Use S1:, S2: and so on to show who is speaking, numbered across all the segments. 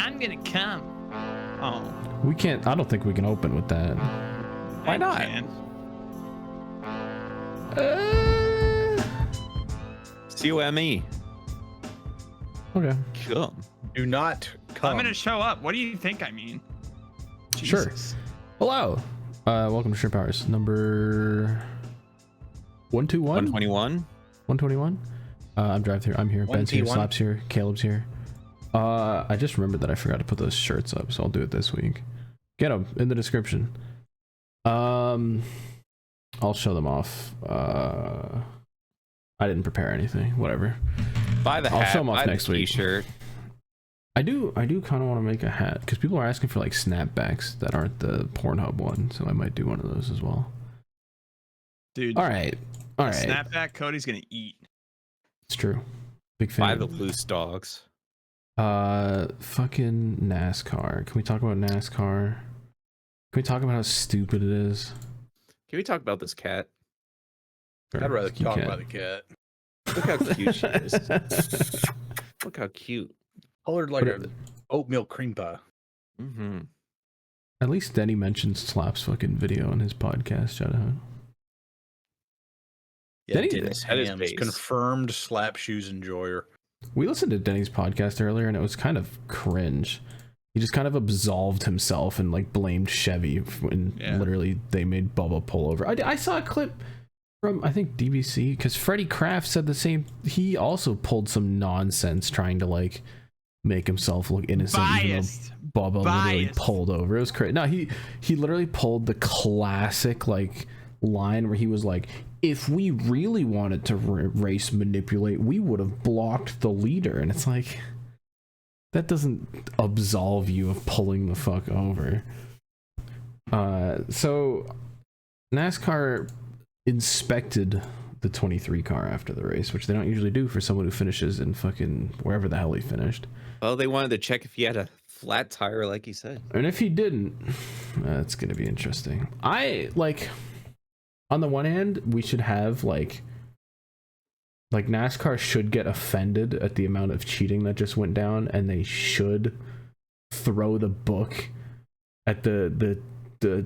S1: I'm gonna come. Oh,
S2: We can't. I don't think we can open with that.
S1: why
S3: not? COME.
S2: Okay.
S3: Come.
S4: Do not come.
S1: I'm gonna show up. What do you think I mean?
S2: Sure.
S1: Jesus.
S2: Hello. Welcome to Shrimp Hours number 121.
S3: 121.
S2: 121. I'm Drive Through. I'm here. Ben's here.
S4: 1T1.
S2: Slap's here. Caleb's here. I just remembered that I forgot to put those shirts up, so I'll do it this week. Get them in the description. I'll show them off. I didn't prepare anything. Whatever.
S3: Buy the hat.
S2: I'll show them off
S3: buy
S2: next
S3: the
S2: week.
S3: T-shirt.
S2: I do kind of want to make a hat because people are asking for like snapbacks that aren't the Pornhub one, so I might do one of those as well.
S1: Dude.
S2: All right.
S1: Snapback Cody's gonna eat.
S2: It's true. Big fan.
S3: Buy the loose dogs.
S2: Fucking NASCAR. Can we talk about NASCAR? Can we talk about how stupid it is?
S3: Can we talk about this cat?
S4: I'd rather
S2: You
S4: talk
S2: can.
S4: about the cat.
S3: Look how cute she is. Look how cute.
S4: Colored like
S2: But
S4: an oatmeal cream pie.
S3: Mm-hmm.
S2: At least Denny mentioned Slap's fucking video on his podcast. Shout out.
S4: Yeah,
S2: Denny-
S4: Dennis
S3: That is
S4: Hams,
S3: base.
S4: confirmed slap shoes enjoyer.
S2: We listened to Denny's podcast earlier, and it was kind of cringe. He just kind of absolved himself and like blamed Chevy when literally they made Bubba pull over. I saw a clip from I think DBC because Freddie Kraft said the same. He also pulled some nonsense trying to like make himself look innocent.
S1: Biased.
S2: Even though Bubba literally
S1: Biased.
S2: pulled over. It was crazy. No, he literally pulled the classic like line where he was like, if we really wanted to race manipulate, we would have blocked the leader. And it's like, that doesn't absolve you of pulling the fuck over. So NASCAR inspected the 23 car after the race, which they don't usually do for someone who finishes in fucking wherever the hell he finished.
S3: Well, they wanted to check if he had a flat tire, like he said.
S2: And if he didn't, it's going to be interesting. On the one hand, we should have like NASCAR should get offended at the amount of cheating that just went down, and they should throw the book at the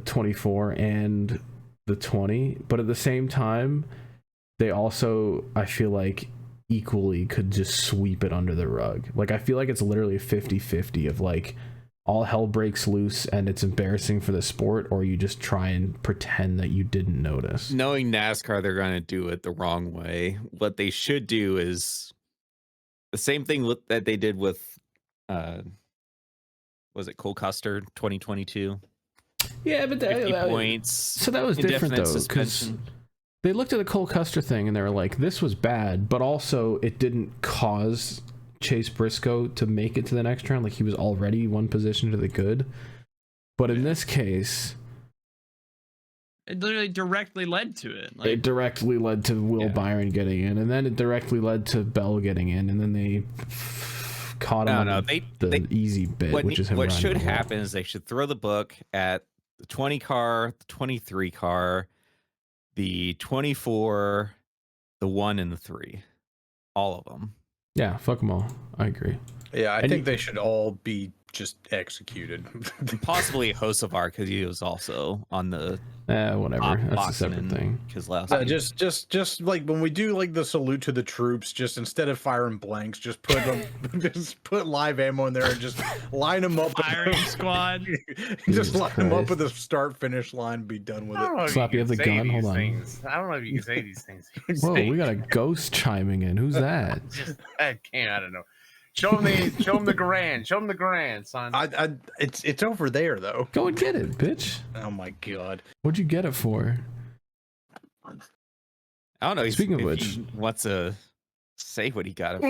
S2: 24 and the 20. But at the same time, they also, I feel like, equally could just sweep it under the rug. Like, I feel like it's literally a 50-50 of like, all hell breaks loose and it's embarrassing for the sport, or you just try and pretend that you didn't notice.
S3: Knowing NASCAR, they're going to do it the wrong way. What they should do is the same thing that they did with, was it Cole Custer 2022?
S2: Yeah, but
S3: 50 points.
S2: So that was different
S3: indefinite
S2: though, because
S3: suspension.
S2: they looked at the Cole Custer thing and they were like, this was bad, but also it didn't cause Chase Briscoe to make it to the next round. Like, he was already one position to the good. But in this case,
S1: It literally directly led to it. Like,
S2: it directly led to Will Byron getting in, and then it directly led to Bell getting in, and then they caught him on the easy bit, which is him
S3: what
S2: running
S3: should
S2: the wall.
S3: happen is they should throw the book at the 20 car, the 23 car, the 24, the 1 and the 3, all of them.
S2: Yeah, fuck them all. I agree.
S4: Yeah, I think they should all be just executed.
S3: Possibly Hocevar, because he was also on the
S2: whatever. That's a separate thing.
S3: His last
S4: just like when we do like the salute to the troops, just instead of firing blanks, just put them, just put live ammo in there and just line them up.
S1: Firing squad.
S4: Just line them up with a start finish line. Be done with it.
S2: Slap, you have the gun. Hold on.
S5: I don't know if you can say these things.
S2: Whoa, we got a ghost chiming in. Who's that?
S5: I don't know. Show him the grand. Show him the grand, son.
S4: It's over there though.
S2: Go and get it, bitch.
S4: Oh my god.
S2: What'd you get it for?
S3: I don't know.
S2: Speaking of which,
S3: what's to say what he got it for?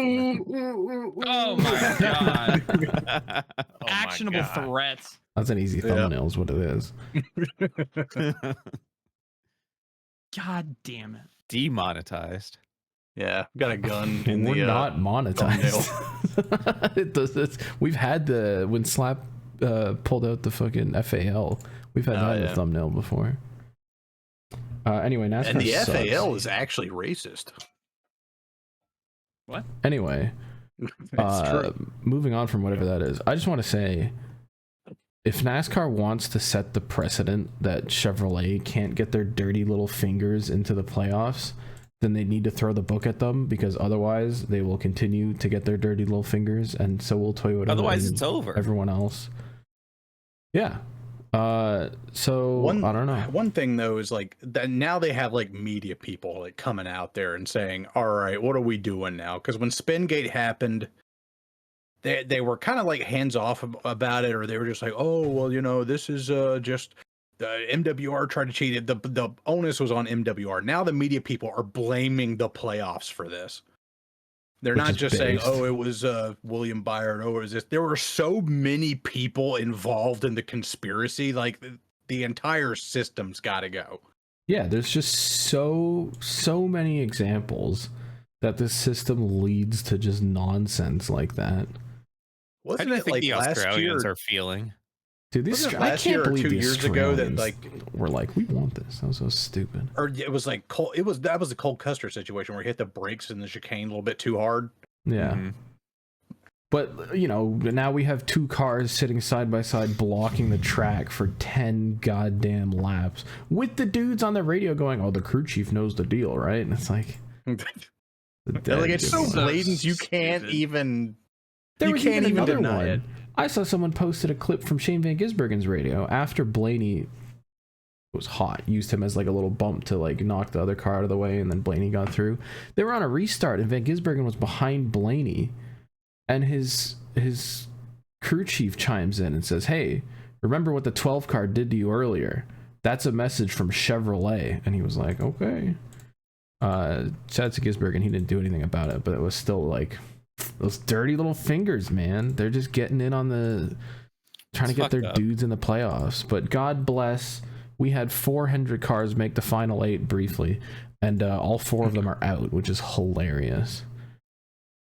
S1: Oh my god.
S5: Oh
S1: Actionable
S5: my God.
S1: threats.
S2: that's an easy thumbnail is what it is.
S1: God damn it.
S3: Demonetized.
S4: Yeah, got a gun in
S2: We're
S4: the
S2: not monetized. It does this. We've had when Slap pulled out the fucking FAL. We've had that in the thumbnail before. Anyway, NASCAR
S4: and the
S2: sucks.
S4: FAL is actually racist.
S1: What?
S2: Anyway,
S4: It's true.
S2: Moving on from whatever that is, I just want to say, if NASCAR wants to set the precedent that Chevrolet can't get their dirty little fingers into the playoffs, then they need to throw the book at them, because otherwise they will continue to get their dirty little fingers, and so will Toyota.
S3: Otherwise,
S2: and
S3: it's over.
S2: Everyone else. Yeah. So I don't know.
S4: One thing though is like that now they have like media people like coming out there and saying, "All right, what are we doing now?" Because when Spingate happened, they were kind of like hands off about it, or they were just like, "Oh, well, you know, this is just MWR tried to cheat it." The onus was on MWR. Now the media people are blaming the playoffs for this. They're
S2: Which
S4: not
S2: is
S4: just saying,
S2: based.
S4: "Oh, it was William Byron." Oh, it was this. There were so many people involved in the conspiracy. Like the entire system's got to go.
S2: Yeah, there's just so many examples that this system leads to just nonsense like that.
S3: How
S4: Wasn't
S3: do you
S4: it
S3: think
S4: like
S3: the
S4: last
S3: Australians
S4: year?
S3: are feeling?
S2: Dude, these
S4: Wasn't it
S2: I
S4: last
S2: can't
S4: year or
S2: believe
S4: 2
S2: the
S4: years ago that
S2: Australians
S4: like
S2: were like, we want this. That was so stupid.
S4: or it was like Cole, that was the Cole Custer situation where he hit the brakes in the chicane a little bit too hard.
S2: Yeah.
S3: Mhm.
S2: But, you know, now we have two cars sitting side by side blocking the track for 10 goddamn laps with the dudes on the radio going, "Oh, the crew chief knows the deal, right?" And it's like,
S4: Like it's so
S1: So
S4: blatant you can't
S1: stupid.
S4: even
S2: There
S4: you
S2: was
S4: can't even
S2: another
S4: deny
S2: one.
S4: it.
S2: I saw someone posted a clip from Shane Van Gisbergen's radio after Blaney was hot, used him as like a little bump to like knock the other car out of the way, and then Blaney got through. They were on a restart and Van Gisbergen was behind Blaney, and his crew chief chimes in and says, "Hey, remember what the 12 car did to you earlier? That's a message from Chevrolet." And he was like, "Okay." Shout out to Gisbergen, he didn't do anything about it, but it was still like those dirty little fingers, man. They're just getting in on the trying to get their dudes in the playoffs. But God bless, we had 400 cars make the final 8 briefly, and all 4 of them are out, which is hilarious.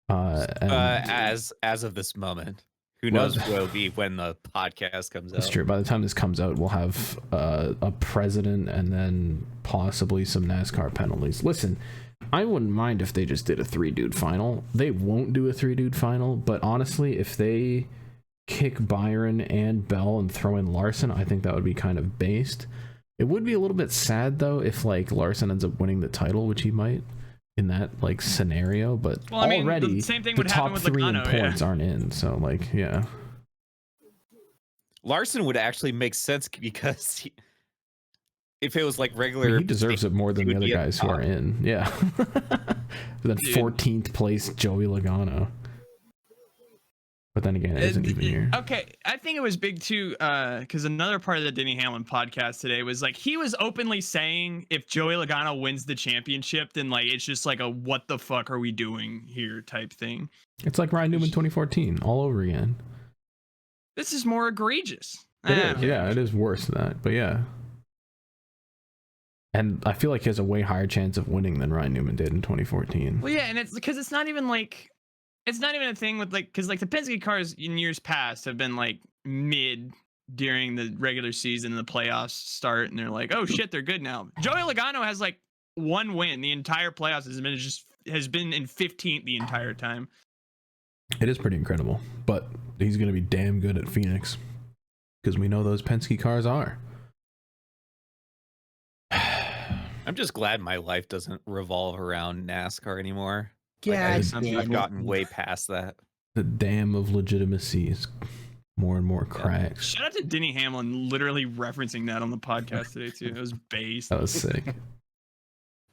S3: As of this moment, who knows what it'll be when the podcast comes out.
S2: That's true. By the time this comes out, we'll have a president and then possibly some NASCAR penalties. Listen, I wouldn't mind if they just did a 3-dude final. They won't do a 3-dude final, but honestly, if they kick Byron and Bell and throw in Larson, I think that would be kind of based. It would be a little bit sad though if like Larson ends up winning the title, which he might in that like scenario, but
S1: Well, I mean,
S2: already
S1: the same thing
S2: the
S1: would happen
S2: top
S1: with
S2: 3 in
S1: Logano, yeah.
S2: points aren't in, so like yeah.
S3: Larson would actually make sense because if it was like
S2: I
S3: regular,
S2: mean, he deserves it more than
S3: he
S2: the
S3: would
S2: other
S3: be at
S2: guys
S3: the
S2: who are
S3: top.
S2: in. Yeah. Then
S1: Dude.
S2: 14th place Joey Logano. But then again, it isn't even here.
S1: Okay, I think it was big too, because another part of the Denny Hamlin podcast today was like he was openly saying if Joey Logano wins the championship, then like it's just like a "what the fuck are we doing here" type thing.
S2: It's like Ryan Newman 2014 all over again.
S1: This is more egregious.
S2: It is, yeah, it is worse than that, but yeah. And I feel like he has a way higher chance of winning than Ryan Newman did in 2014.
S1: Well, yeah, and it's because it's not even a thing with like, because like the Penske cars in years past have been like mid during the regular season and the playoffs start, and they're like, oh shit, they're good now. Joey Logano has like 1 win the entire playoffs, has been in 15th the entire time.
S2: It is pretty incredible, but he's going to be damn good at Phoenix because we know those Penske cars are.
S3: I'm just glad my life doesn't revolve around NASCAR anymore.
S4: Yeah,
S3: I've gotten way past that.
S2: The dam of legitimacy is more and more cracks.
S1: Shout out to Denny Hamlin literally referencing that on the podcast today too. It was based.
S2: That was sick.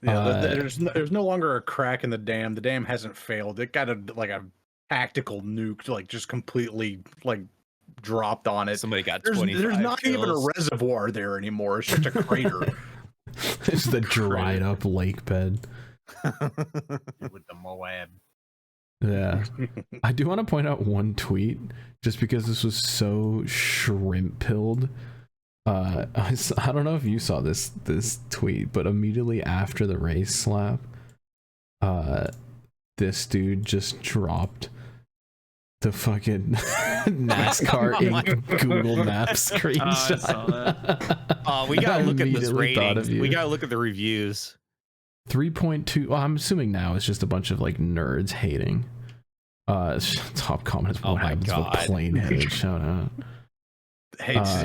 S4: Yeah, there's no longer a crack in the dam. The dam hasn't failed. It got a tactical nuke, like just completely like dropped on it.
S3: Somebody got
S4: There's
S3: 25
S4: not even a
S3: kills.
S4: reservoir there anymore. It's just a crater.
S2: It's the dried up lake bed.
S5: with the Moab.
S2: Yeah. I do want to point out one tweet just because this was so shrimp pilled. I don't know if you saw this tweet, but immediately after the race slap, this dude just dropped the fucking NASCAR Inc. Google Maps screenshot.
S1: I saw that.
S3: We gotta
S2: I
S3: look at this
S2: immediately thought
S3: rating.
S2: of you.
S3: We gotta look at the reviews.
S2: 3.2. Well, I'm assuming now it's just a bunch of like nerds hating. Top comment is
S3: Oh
S2: what
S3: my
S2: happens
S3: God.
S2: with plane headed. Shout out.
S4: Hey, does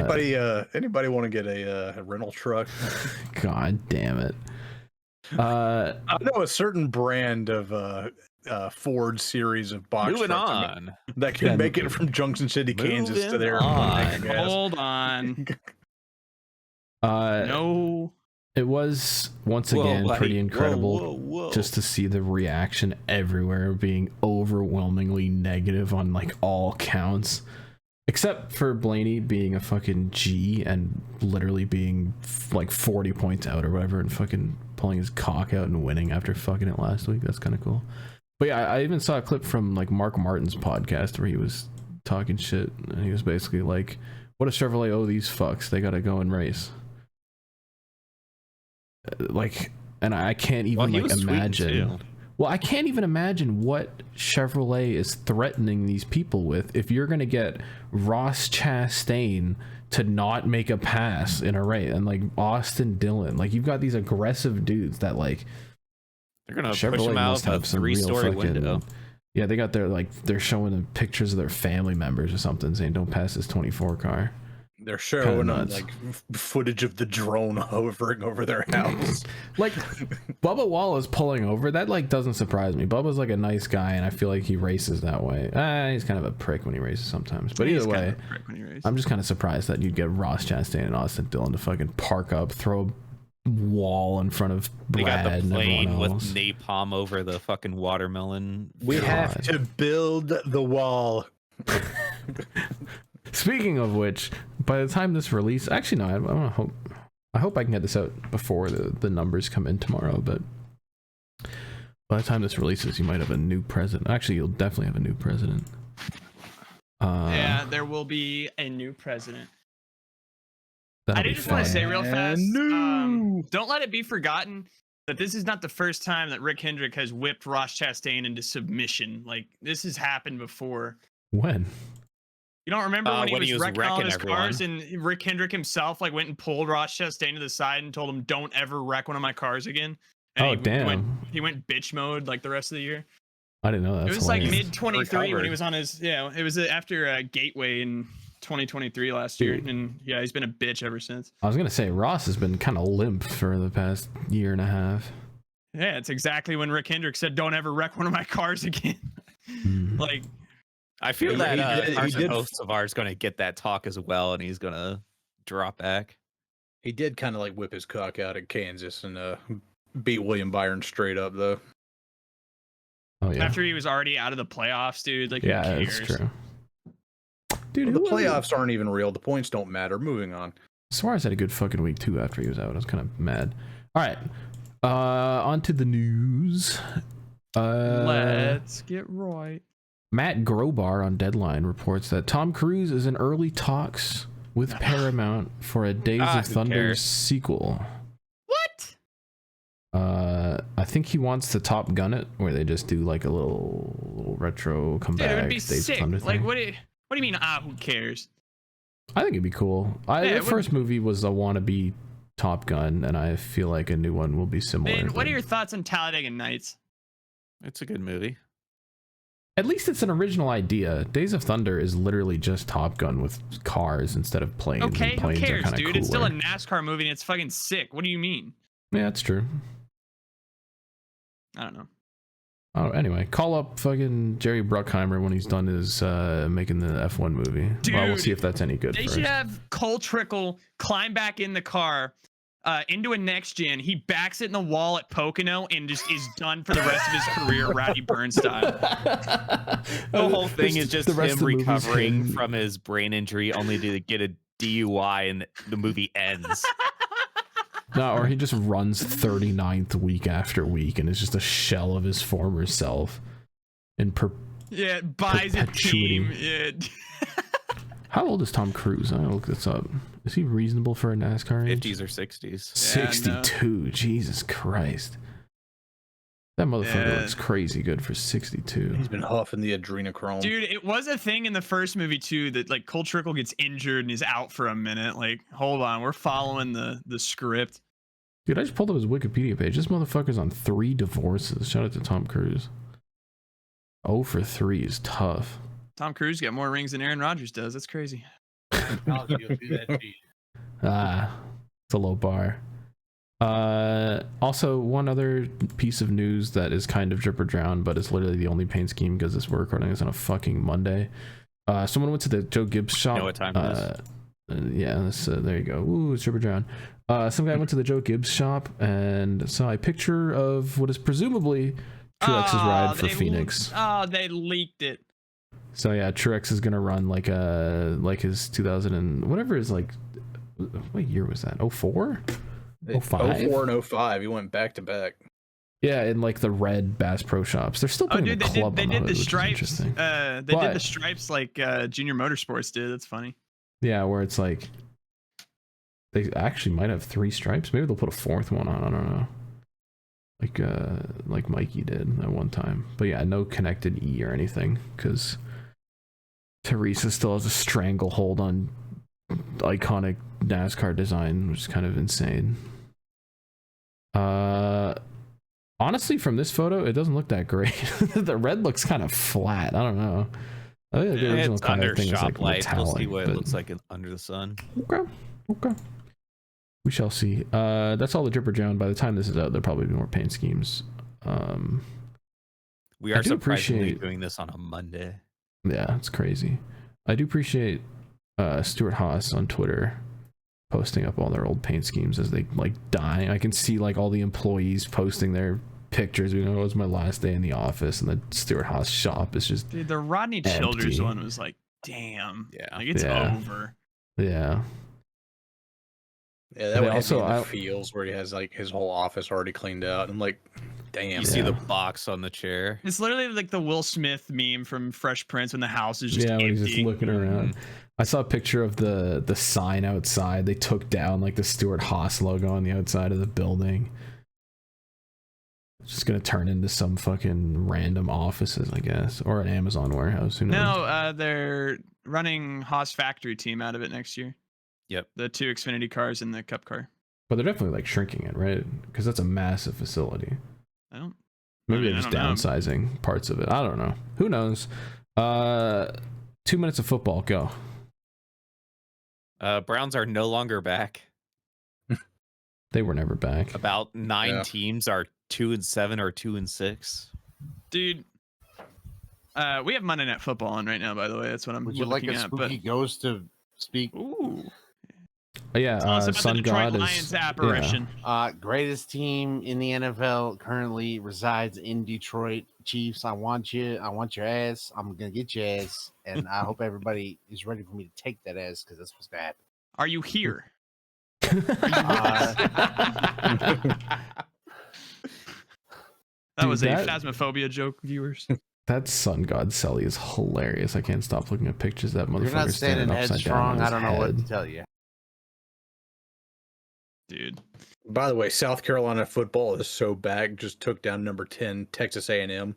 S4: anybody want to get a rental truck?
S2: God damn it.
S4: I know a certain brand of Ford series of box
S3: Moving
S4: trucks
S3: on.
S4: that can
S2: Yeah,
S4: make it from Junction City, Kansas to
S3: Moving
S4: there.
S3: on.
S1: Hold on.
S2: Uh,
S1: No.
S2: It was once
S3: Whoa,
S2: again
S3: buddy.
S2: pretty incredible
S3: Whoa.
S2: just to see the reaction everywhere being overwhelmingly negative on like all counts, except for Blaney being a fucking G and literally being like 40 points out or whatever and fucking pulling his cock out and winning after fucking it last week. That's kind of cool. But yeah, I even saw a clip from like Mark Martin's podcast where he was talking shit and he was basically like, what does Chevrolet owe these fucks? They gotta go and race. Like, and I can't even like imagine. Well, I can't even imagine what Chevrolet is threatening these people with. If you're gonna get Ross Chastain to not make a pass in a race, and like Austin Dillon, like you've got these aggressive dudes that like
S3: They're gonna
S2: Chevrolet
S3: push him out
S2: must
S3: of a
S2: have some real
S3: 3-story
S2: fucking
S3: window.
S2: Yeah, they got their like they're showing them pictures of their family members or something saying don't pass this 24 car.
S4: They're showing them
S2: nuts.
S4: like footage of the drone hovering over their house.
S2: Like Bubba Wallace pulling over, that like doesn't surprise me. Bubba's like a nice guy and I feel like he races that way. He's kind of a prick when he races sometimes, but either way, I'm just kind of surprised that you'd get Ross Chastain and Austin Dillon to fucking park up, throw a wall in front of
S3: They
S2: Brad
S3: got the
S2: and
S3: plane
S2: everyone
S3: with
S2: else.
S3: napalm over the fucking watermelon.
S4: We have to build the wall.
S2: Speaking of which, by the time this release, actually no, I hope I can get this out before the numbers come in tomorrow, but by the time this releases, you might have a new president. Actually, you'll definitely have a new president.
S1: Yeah, there will be a new president.
S2: That'll
S1: I
S2: be
S1: just want to
S2: fun.
S1: say real fast,
S4: No.
S1: don't let it be forgotten that this is not the first time that Rick Hendrick has whipped Ross Chastain into submission. Like, this has happened before.
S2: When?
S1: You don't remember when he was wrecking all his
S3: everyone.
S1: cars and Rick Hendrick himself like went and pulled Ross Chastain to the side and told him, "Don't ever wreck one of my cars again." And
S2: Oh, damn.
S1: He went bitch mode like the rest of the year.
S2: I didn't know that.
S1: It was like
S2: hilarious.
S1: mid 23 when he was on his it was after Gateway in 2023 last year, and yeah, he's been a bitch ever since.
S2: I was gonna say Ross has been kind of limp for the past year and a half.
S1: Yeah, it's exactly when Rick Hendrick said, "Don't ever wreck one of my cars again." Like,
S3: I feel
S4: He
S3: that
S4: did-
S3: Carson host of ours going to get that talk as well, and he's going to drop back.
S4: He did kind of like whip his cock out at Kansas and beat William Byron straight up though.
S2: Oh yeah.
S1: after he was already out of the playoffs, dude. Like,
S2: Yeah,
S1: who
S2: that's
S1: cares?
S2: true. Dude,
S4: The
S2: who was it?
S4: playoffs aren't even real. The points don't matter. Moving on.
S2: Suarez had a good fucking week too after he was out. I was kind of mad. All right, on to the news.
S1: Let's get right.
S2: Matt Grobar on Deadline reports that Tom Cruise is in early talks with Paramount for a Days of
S3: who
S2: Thunder
S3: cares?
S2: sequel.
S1: What?
S2: I think he wants to Top Gun it, where they just do like a little retro comeback.
S1: Dude, it would be
S2: Days of
S1: sick.
S2: Thunder
S1: Like,
S2: thing.
S1: what do you mean? Who cares?
S2: I think it'd be cool.
S1: Yeah,
S2: The
S1: it would-
S2: first movie was a wannabe Top Gun, and I feel like a new one will be similar.
S1: Man, what
S2: but
S1: are your thoughts on Talladega Nights?
S3: It's a good movie.
S2: At least it's an original idea. Days of Thunder is literally just Top Gun with cars instead of planes.
S1: Okay,
S2: and
S1: who
S2: planes are
S1: cares,
S2: kinda
S1: dude? It's still a
S2: cooler.
S1: NASCAR movie and it's fucking sick. What do you mean?
S2: Yeah, that's true.
S1: I don't know.
S2: Oh, anyway, call up fucking Jerry Bruckheimer when he's done his making the F1 movie. Well, we'll
S1: Dude,
S2: see if that's any good
S1: They
S2: first.
S1: should have Cole Trickle climb back in the car into a next gen. He backs it in the wall at Pocono and just is done for the rest of his career, Rowdy Burns style.
S3: The whole thing is just
S2: the rest
S3: him
S2: of the movie's
S3: recovering
S2: him.
S3: from his brain injury only to get a DUI and the movie ends.
S2: No, or he just runs 39th week after week and is just a shell of his former self.
S1: Yeah, buys a team.
S2: Perpetuity.
S1: Yeah.
S2: How old is Tom Cruise? I'll look this up. Is he reasonable for a NASCAR age?
S3: 50s or 60s.
S2: 62. Jesus Christ. That motherfucker
S1: Yeah.
S2: looks crazy good for 62.
S4: He's been huffing the adrenochrome.
S1: Dude, it was a thing in the first movie too that like Cole Trickle gets injured and is out for a minute. Like, hold on, we're following the script.
S2: Dude, I just pulled up his Wikipedia page. This motherfucker's on 3 divorces. Shout out to Tom Cruise. 0 for 3 is tough.
S1: Tom Cruise got more rings than Aaron Rodgers does. That's crazy.
S5: I'll do that to you.
S2: It's a low bar. Also, one other piece of news that is kind of drip or drown, but it's literally the only paint scheme because we're recording this on a fucking Monday. Someone went to the Joe Gibbs shop.
S3: You know what time it is?
S2: Yeah, there you go. Ooh, it's drip or drown. Some guy went to the Joe Gibbs shop and saw a picture of what is presumably Truex's ride for Phoenix.
S1: They leaked it.
S2: So yeah, Truex is gonna run like his 2000 and whatever is like. What year was that? 04? 05?
S4: 04 and 05. He went back to back.
S2: Yeah, in like the red Bass Pro Shops. They're still putting the club
S1: they
S2: on
S1: did
S2: the
S1: the
S2: hood,
S1: stripes.
S2: Did
S1: The stripes like Junior Motorsports did. That's funny.
S2: Yeah, where it's like they actually might have 3 stripes. Maybe they'll put a 4th one on. I don't know. Like Mikey did at one time. But yeah, no connected E or anything because Teresa still has a stranglehold on iconic NASCAR design, which is kind of insane. Honestly, from this photo, it doesn't look that great. The red looks kind of flat. I don't know. I think the original
S3: It's
S2: kind
S3: under
S2: of thing is
S3: shop
S2: like
S3: lights. We'll see
S2: metallic.
S3: what
S2: But
S3: it looks like under the sun.
S2: okay. We shall see. That's all the dripper Joan. By the time this is out, there'll probably be more paint schemes.
S3: We
S2: I
S3: are
S2: do
S3: surprisingly
S2: appreciate-
S3: doing this on a Monday.
S2: Yeah, it's crazy. I do appreciate Stuart Haas on Twitter posting up all their old paint schemes as they like die. I can see like all the employees posting their pictures. You know, it was my last day in the office, and the Stuart Haas shop is just
S1: Dude, the Rodney Childers
S2: empty.
S1: one was like, damn.
S3: Yeah.
S1: Like it's
S2: Yeah.
S1: over.
S2: yeah.
S4: Yeah, that
S2: They
S4: one also
S2: also-
S4: in the fields where he has like his whole office already cleaned out. I'm like, damn.
S3: You see
S2: Yeah.
S3: the box on the chair.
S1: It's literally like the Will Smith meme from Fresh Prince when the house is just
S2: Yeah, when
S1: empty.
S2: he's just looking around. I saw a picture of the sign outside. They took down like the Stuart Haas logo on the outside of the building. It's just gonna turn into some fucking random offices, I guess, or an Amazon warehouse. Who knows?
S1: No, they're running Haas factory team out of it next year.
S3: Yep.
S1: The 2 Xfinity cars and the Cup car.
S2: But they're definitely like shrinking it, right? Because that's a massive facility.
S1: I don't.
S2: Maybe
S1: mean,
S2: they're
S1: I
S2: just
S1: don't know.
S2: downsizing parts of it. I don't know. Who knows? 2 minutes of football. Go.
S3: Browns are no longer back.
S2: They were never back.
S3: About 9
S4: Yeah.
S3: teams are 2-7 or 2-6.
S1: Dude, we have Monday Night Football on right now, by the way. That's what I'm
S5: Would you like
S1: looking
S5: a
S1: at.
S5: spooky ghost to speak?
S1: But ooh,
S2: Yeah,
S1: tell us about
S2: Sun
S1: the Detroit
S2: God
S1: Lions
S2: is
S1: apparition.
S5: Greatest team in the NFL currently resides in Detroit. Chiefs, I want you. I want your ass. I'm gonna get your ass, and I hope everybody is ready for me to take that ass because that's what's gonna happen.
S1: Are you here? That
S2: Dude,
S1: was
S2: that-
S1: a phasmophobia joke, viewers.
S2: That Sun God Selly is hilarious. I can't stop looking at pictures of that
S5: You're not
S2: motherfucker
S5: standing
S2: standing upside down.
S5: headstrong.
S2: on
S5: I
S2: his
S5: don't know what
S2: head.
S5: to tell you.
S1: Dude.
S4: By the way, South Carolina football is so bad. Just took down number 10 Texas A&M.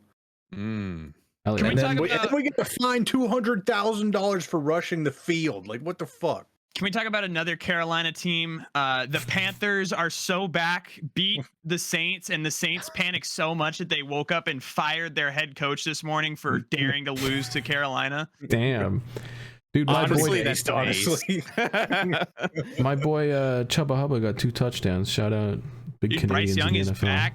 S3: Mm.
S2: Hell
S1: Can
S2: yeah.
S1: we talk
S4: And
S1: about-
S4: we get to fine $200,000 for rushing the field. Like, what the fuck?
S1: Can we talk about another Carolina team? The Panthers are so back, beat the Saints, and the Saints panicked so much that they woke up and fired their head coach this morning for daring to lose to Carolina.
S2: Damn. Dude, my
S3: Honestly,
S2: boy,
S3: that's
S4: honestly.
S2: my boy Chubba Hubba got 2 touchdowns. Shout out, big
S1: Dude,
S2: Canadians
S1: Bryce Young
S2: in the
S1: is
S2: NFL.
S1: back.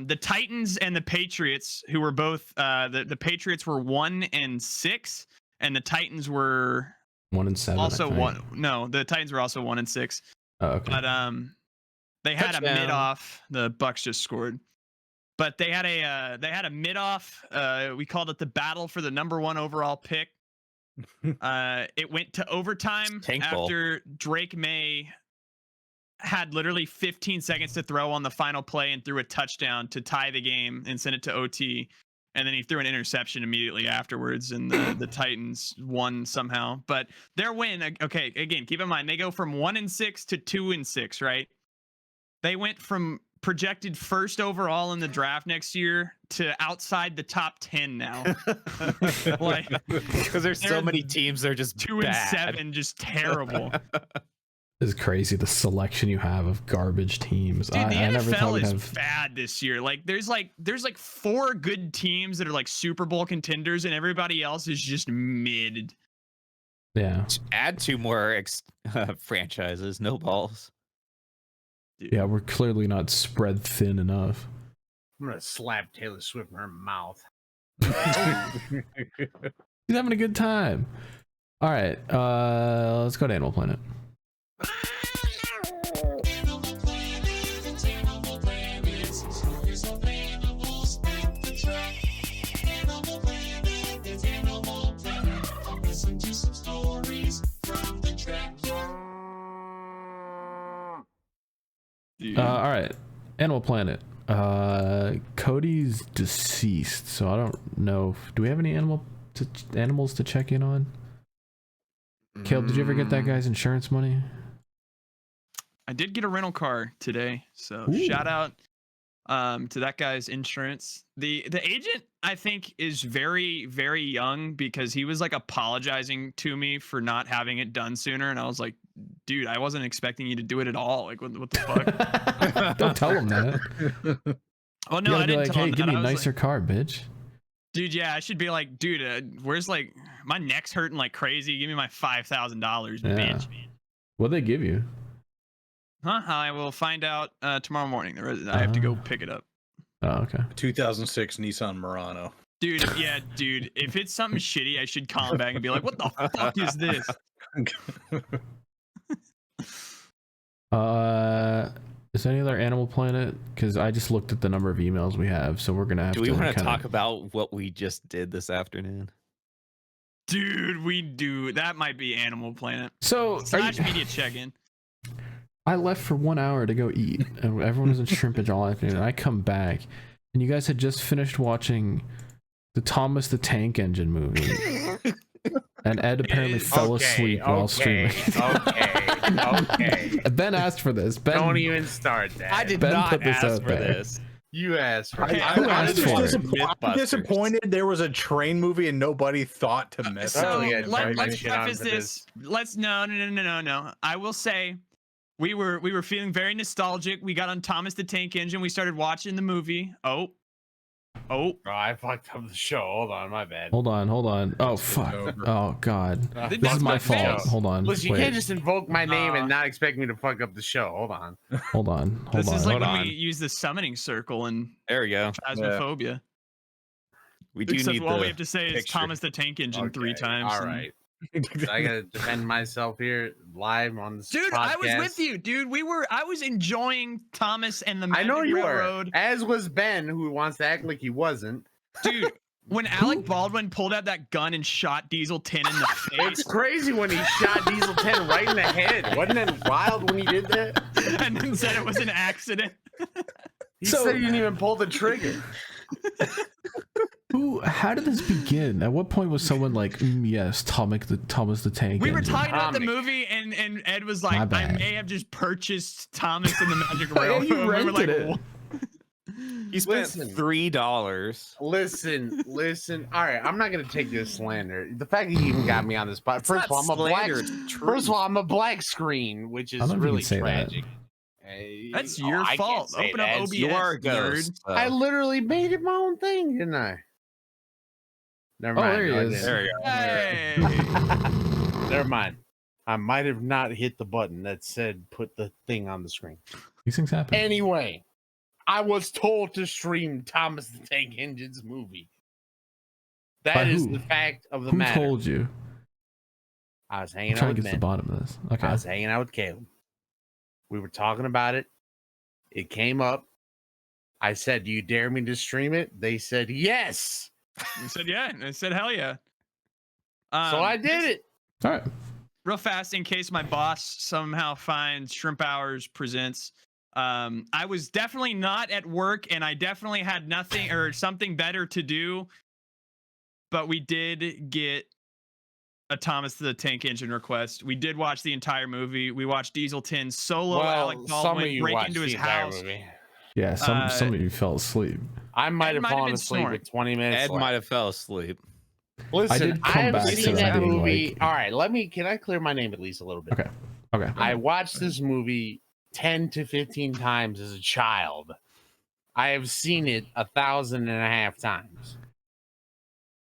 S1: The Titans and the Patriots, who were both the Patriots were 1-6, and the Titans were
S2: 1-7.
S1: also
S2: I think.
S1: one. No, the Titans were also 1-6.
S2: Oh, okay.
S1: But they had
S3: Touchdown.
S1: a mid off. The Bucks just scored, but they had a mid off. We called it the battle for the number 1 overall pick. It went to overtime
S3: Tank ball.
S1: after Drake May had literally 15 seconds to throw on the final play and threw a touchdown to tie the game and send it to OT. And then he threw an interception immediately afterwards, and the Titans won somehow. But their win, okay, again, keep in mind, they go from 1-6 to 2-6, right? They went from projected first overall in the draft next year to outside the top 10 now. Like,
S3: Because there's so
S1: They're
S3: many teams that are just
S1: 2-7, just terrible.
S2: It's crazy the selection you have of garbage teams.
S1: Dude, the
S2: I never thought
S1: NFL
S2: we'd
S1: is
S2: have.
S1: bad this year. There's 4 good teams that are like Super Bowl contenders, and everybody else is just mid.
S2: Yeah.
S3: Add 2 more franchises, no balls.
S1: Dude.
S2: Yeah, we're clearly not spread thin enough.
S5: I'm gonna slap Taylor Swift in her mouth.
S2: He's having a good time. All right, let's go to Animal Planet. All right, Animal Planet. Cody's deceased, so I don't know. Do we have any animals to check in on? Caleb, did you ever get that guy's insurance money?
S1: I did get a rental car today, so
S2: Ooh.
S1: shout out to that guy's insurance. The agent, I think, is very, very young because he was like apologizing to me for not having it done sooner, and I was like, dude, I wasn't expecting you to do it at all. Like, what the fuck?
S2: Don't tell him that.
S1: Oh no, I didn't tell
S2: hey,
S1: him
S2: give
S1: that.
S2: me
S1: I
S2: a
S1: was
S2: nicer
S1: like,
S2: car, bitch.
S1: dude, yeah, I should be like, dude, where's like my neck's hurting like crazy. Give me my $5,000, bitch.
S2: What'd they give you?
S1: Huh? I will find out tomorrow morning. I have to go pick it up.
S2: Oh, okay.
S4: 2006 Nissan Murano.
S1: Dude, yeah, dude. If it's something shitty, I should call him back and be like, what the fuck is this?
S2: Is there any other Animal Planet? Because I just looked at the number of emails we have, so we're gonna have to.
S3: Do we want to
S2: kinda...
S3: talk about what we just did this afternoon?
S1: Dude, we do. That might be Animal Planet.
S2: So
S1: / media check-in.
S2: I left for 1 hour to go eat, and everyone was in shrimpage all afternoon. And I come back, and you guys had just finished watching the Thomas the Tank Engine movie, and Ed apparently fell asleep while streaming.
S5: Okay.
S2: Ben asked for this. Ben,
S5: Don't even start that.
S3: I did
S2: Ben
S3: not
S2: put this
S3: ask
S2: out
S3: for
S2: there.
S3: this.
S5: You asked for
S1: Okay,
S5: it.
S2: Who asked for it?
S4: I'm disappointed there was a train movie and nobody thought to mess
S1: So
S5: yeah,
S4: with it.
S5: right,
S1: let's
S5: shit on
S1: preface
S5: for
S1: this. Let's no. I will say we were feeling very nostalgic. We got on Thomas the Tank Engine. We started watching the movie. Oh,
S5: Oh, I fucked up the show. Hold on, my bad.
S2: Hold on. Oh fuck. Oh god. This is my fault. Hold on.
S5: Listen, you
S2: Wait.
S5: can't just invoke my name and not expect me to fuck up the show. Hold on.
S2: Hold on.
S1: this is like
S3: Hold
S1: when
S3: on.
S1: we use the summoning circle in
S3: There we go.
S1: Phasmophobia.
S3: We do
S1: Except
S3: need
S1: all
S3: the
S1: we have to say is
S3: picture.
S1: Thomas the Tank Engine 3 times.
S5: All
S1: and-
S5: right. I gotta defend myself here live on this
S1: Dude,
S5: podcast.
S1: I was with you, dude. I was enjoying Thomas and the
S5: I know
S1: Magic
S5: you
S1: Railroad.
S5: were. As was Ben, who wants to act like he wasn't.
S1: Dude, when Alec Baldwin pulled out that gun and shot Diesel 10 in the
S5: It's
S1: face,
S5: crazy when he shot Diesel 10 right in the head. Wasn't it wild when he did that?
S1: and then said it was an accident.
S5: He said he didn't even pull the trigger.
S2: How did this begin? At what point was someone like, yes, Thomas the Tank
S1: We were
S2: Engine?
S1: talking about the
S5: Comic.
S1: movie, and Ed was
S2: My
S1: like, I
S2: bad.
S1: may have just purchased Thomas and the Magic
S2: Oh, yeah,
S1: Railroad.
S2: you
S1: And we were
S2: rented
S1: like,
S2: it.
S1: "What?"
S3: You spent
S5: Listen.
S3: $3.
S5: Listen. All right, I'm not gonna take this slander. The fact that you even got me on this spot. First of all, I'm a black screen, which
S2: I
S5: is
S2: don't know if you
S5: really
S2: can say that.
S5: tragic.
S1: That's
S5: Oh,
S1: your
S5: I can't
S1: fault.
S5: say
S1: Open
S5: that.
S1: up OBS,
S3: You are a
S1: nerd.
S3: ghost. so-
S5: I literally made it my own thing, didn't I? Never
S2: Oh,
S5: mind.
S2: there he
S5: No, I
S2: is.
S5: didn't.
S3: There you go.
S1: Hey.
S5: Never mind. I might have not hit the button that said put the thing on the screen.
S2: These things happen.
S5: Anyway, I was told to stream Thomas the Tank Engine's movie. That
S2: By
S5: is
S2: who?
S5: the fact of the
S2: Who
S5: matter.
S2: told you?
S5: I was
S2: I'm
S5: hanging out
S2: trying to
S5: with
S2: get to the
S5: Ben.
S2: bottom of this. Okay.
S5: I was hanging out with Caleb. We were talking about it. It came up. I said, "Do you dare me to stream it?" They said, "Yes."
S1: I said, yeah. I said, hell yeah.
S5: So I did it.
S2: All right.
S1: Real fast, in case my boss somehow finds Shrimp Hours Presents. I was definitely not at work, and I definitely had nothing or something better to do. But we did get a Thomas the Tank Engine request. We did watch the entire movie. We watched Diesel 10 solo Alec
S5: some of
S1: Baldwin
S5: you
S1: break
S5: watched
S1: into
S5: the
S1: his
S5: entire
S1: house.
S5: movie.
S2: Yeah, some of you fell asleep.
S5: I might
S1: Ed
S5: have
S1: might have
S5: fallen
S1: been
S5: asleep
S1: snoring.
S5: with 20 minutes
S3: Ed
S5: left.
S3: might have fell asleep.
S5: Listen,
S2: did come
S5: I have
S2: back
S5: seen
S2: to
S5: that
S2: being
S5: movie.
S2: like-
S5: All right, can I clear my name at least a little bit?
S2: Okay. Okay.
S5: I watched this movie 10 to 15 times as a child. I have seen it 1,500 times.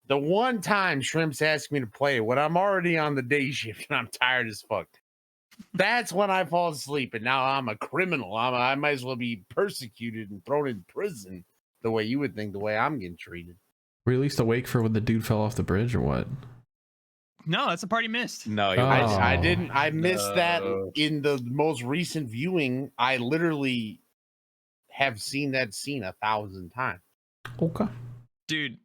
S5: The one time Shrimps asked me to play when I'm already on the day shift and I'm tired as fuck. That's when I fall asleep, and now I'm a criminal. I might as well be persecuted and thrown in prison the way you would think, the way I'm getting treated.
S2: Were you at least awake for when the dude fell off the bridge or what?
S1: No, that's a part he missed.
S3: No,
S2: Oh.
S5: I didn't. I missed that
S4: No.
S5: in the most recent viewing. I literally have seen that scene 1,000 times.
S2: Okay.
S1: Dude,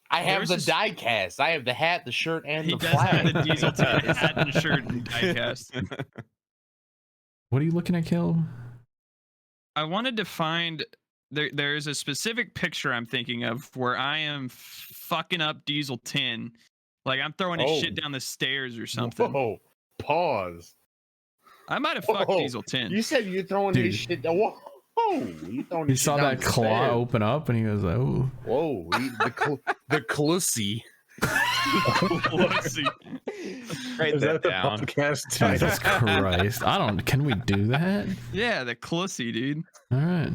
S5: I have
S1: There's
S5: the
S1: this-
S5: die cast. I have the hat, the shirt, and
S1: he
S5: the
S1: does
S5: flag.
S1: have the Diesel 10 hat and shirt and diecast.
S2: What are you looking at, Caleb?
S1: I wanted to find there's a specific picture I'm thinking of where I am fucking up Diesel 10. Like I'm throwing his shit down the stairs or something.
S5: Whoa, pause.
S1: I might have fucked
S5: Whoa.
S1: Diesel 10.
S5: You said you're throwing
S2: Dude.
S5: his shit down. Whoa, you throwing
S2: He
S5: his shit
S2: saw
S5: down
S2: that
S5: the
S2: claw
S5: stairs.
S2: open up and he was like, "Oh,
S5: Whoa, the clussy.
S1: Let's see.
S3: Write
S4: Is
S3: that
S4: that the
S3: down.
S4: podcast title?
S2: Jesus Christ! I don't. Can we do that?
S1: Yeah, the Clussy, dude.
S2: All right.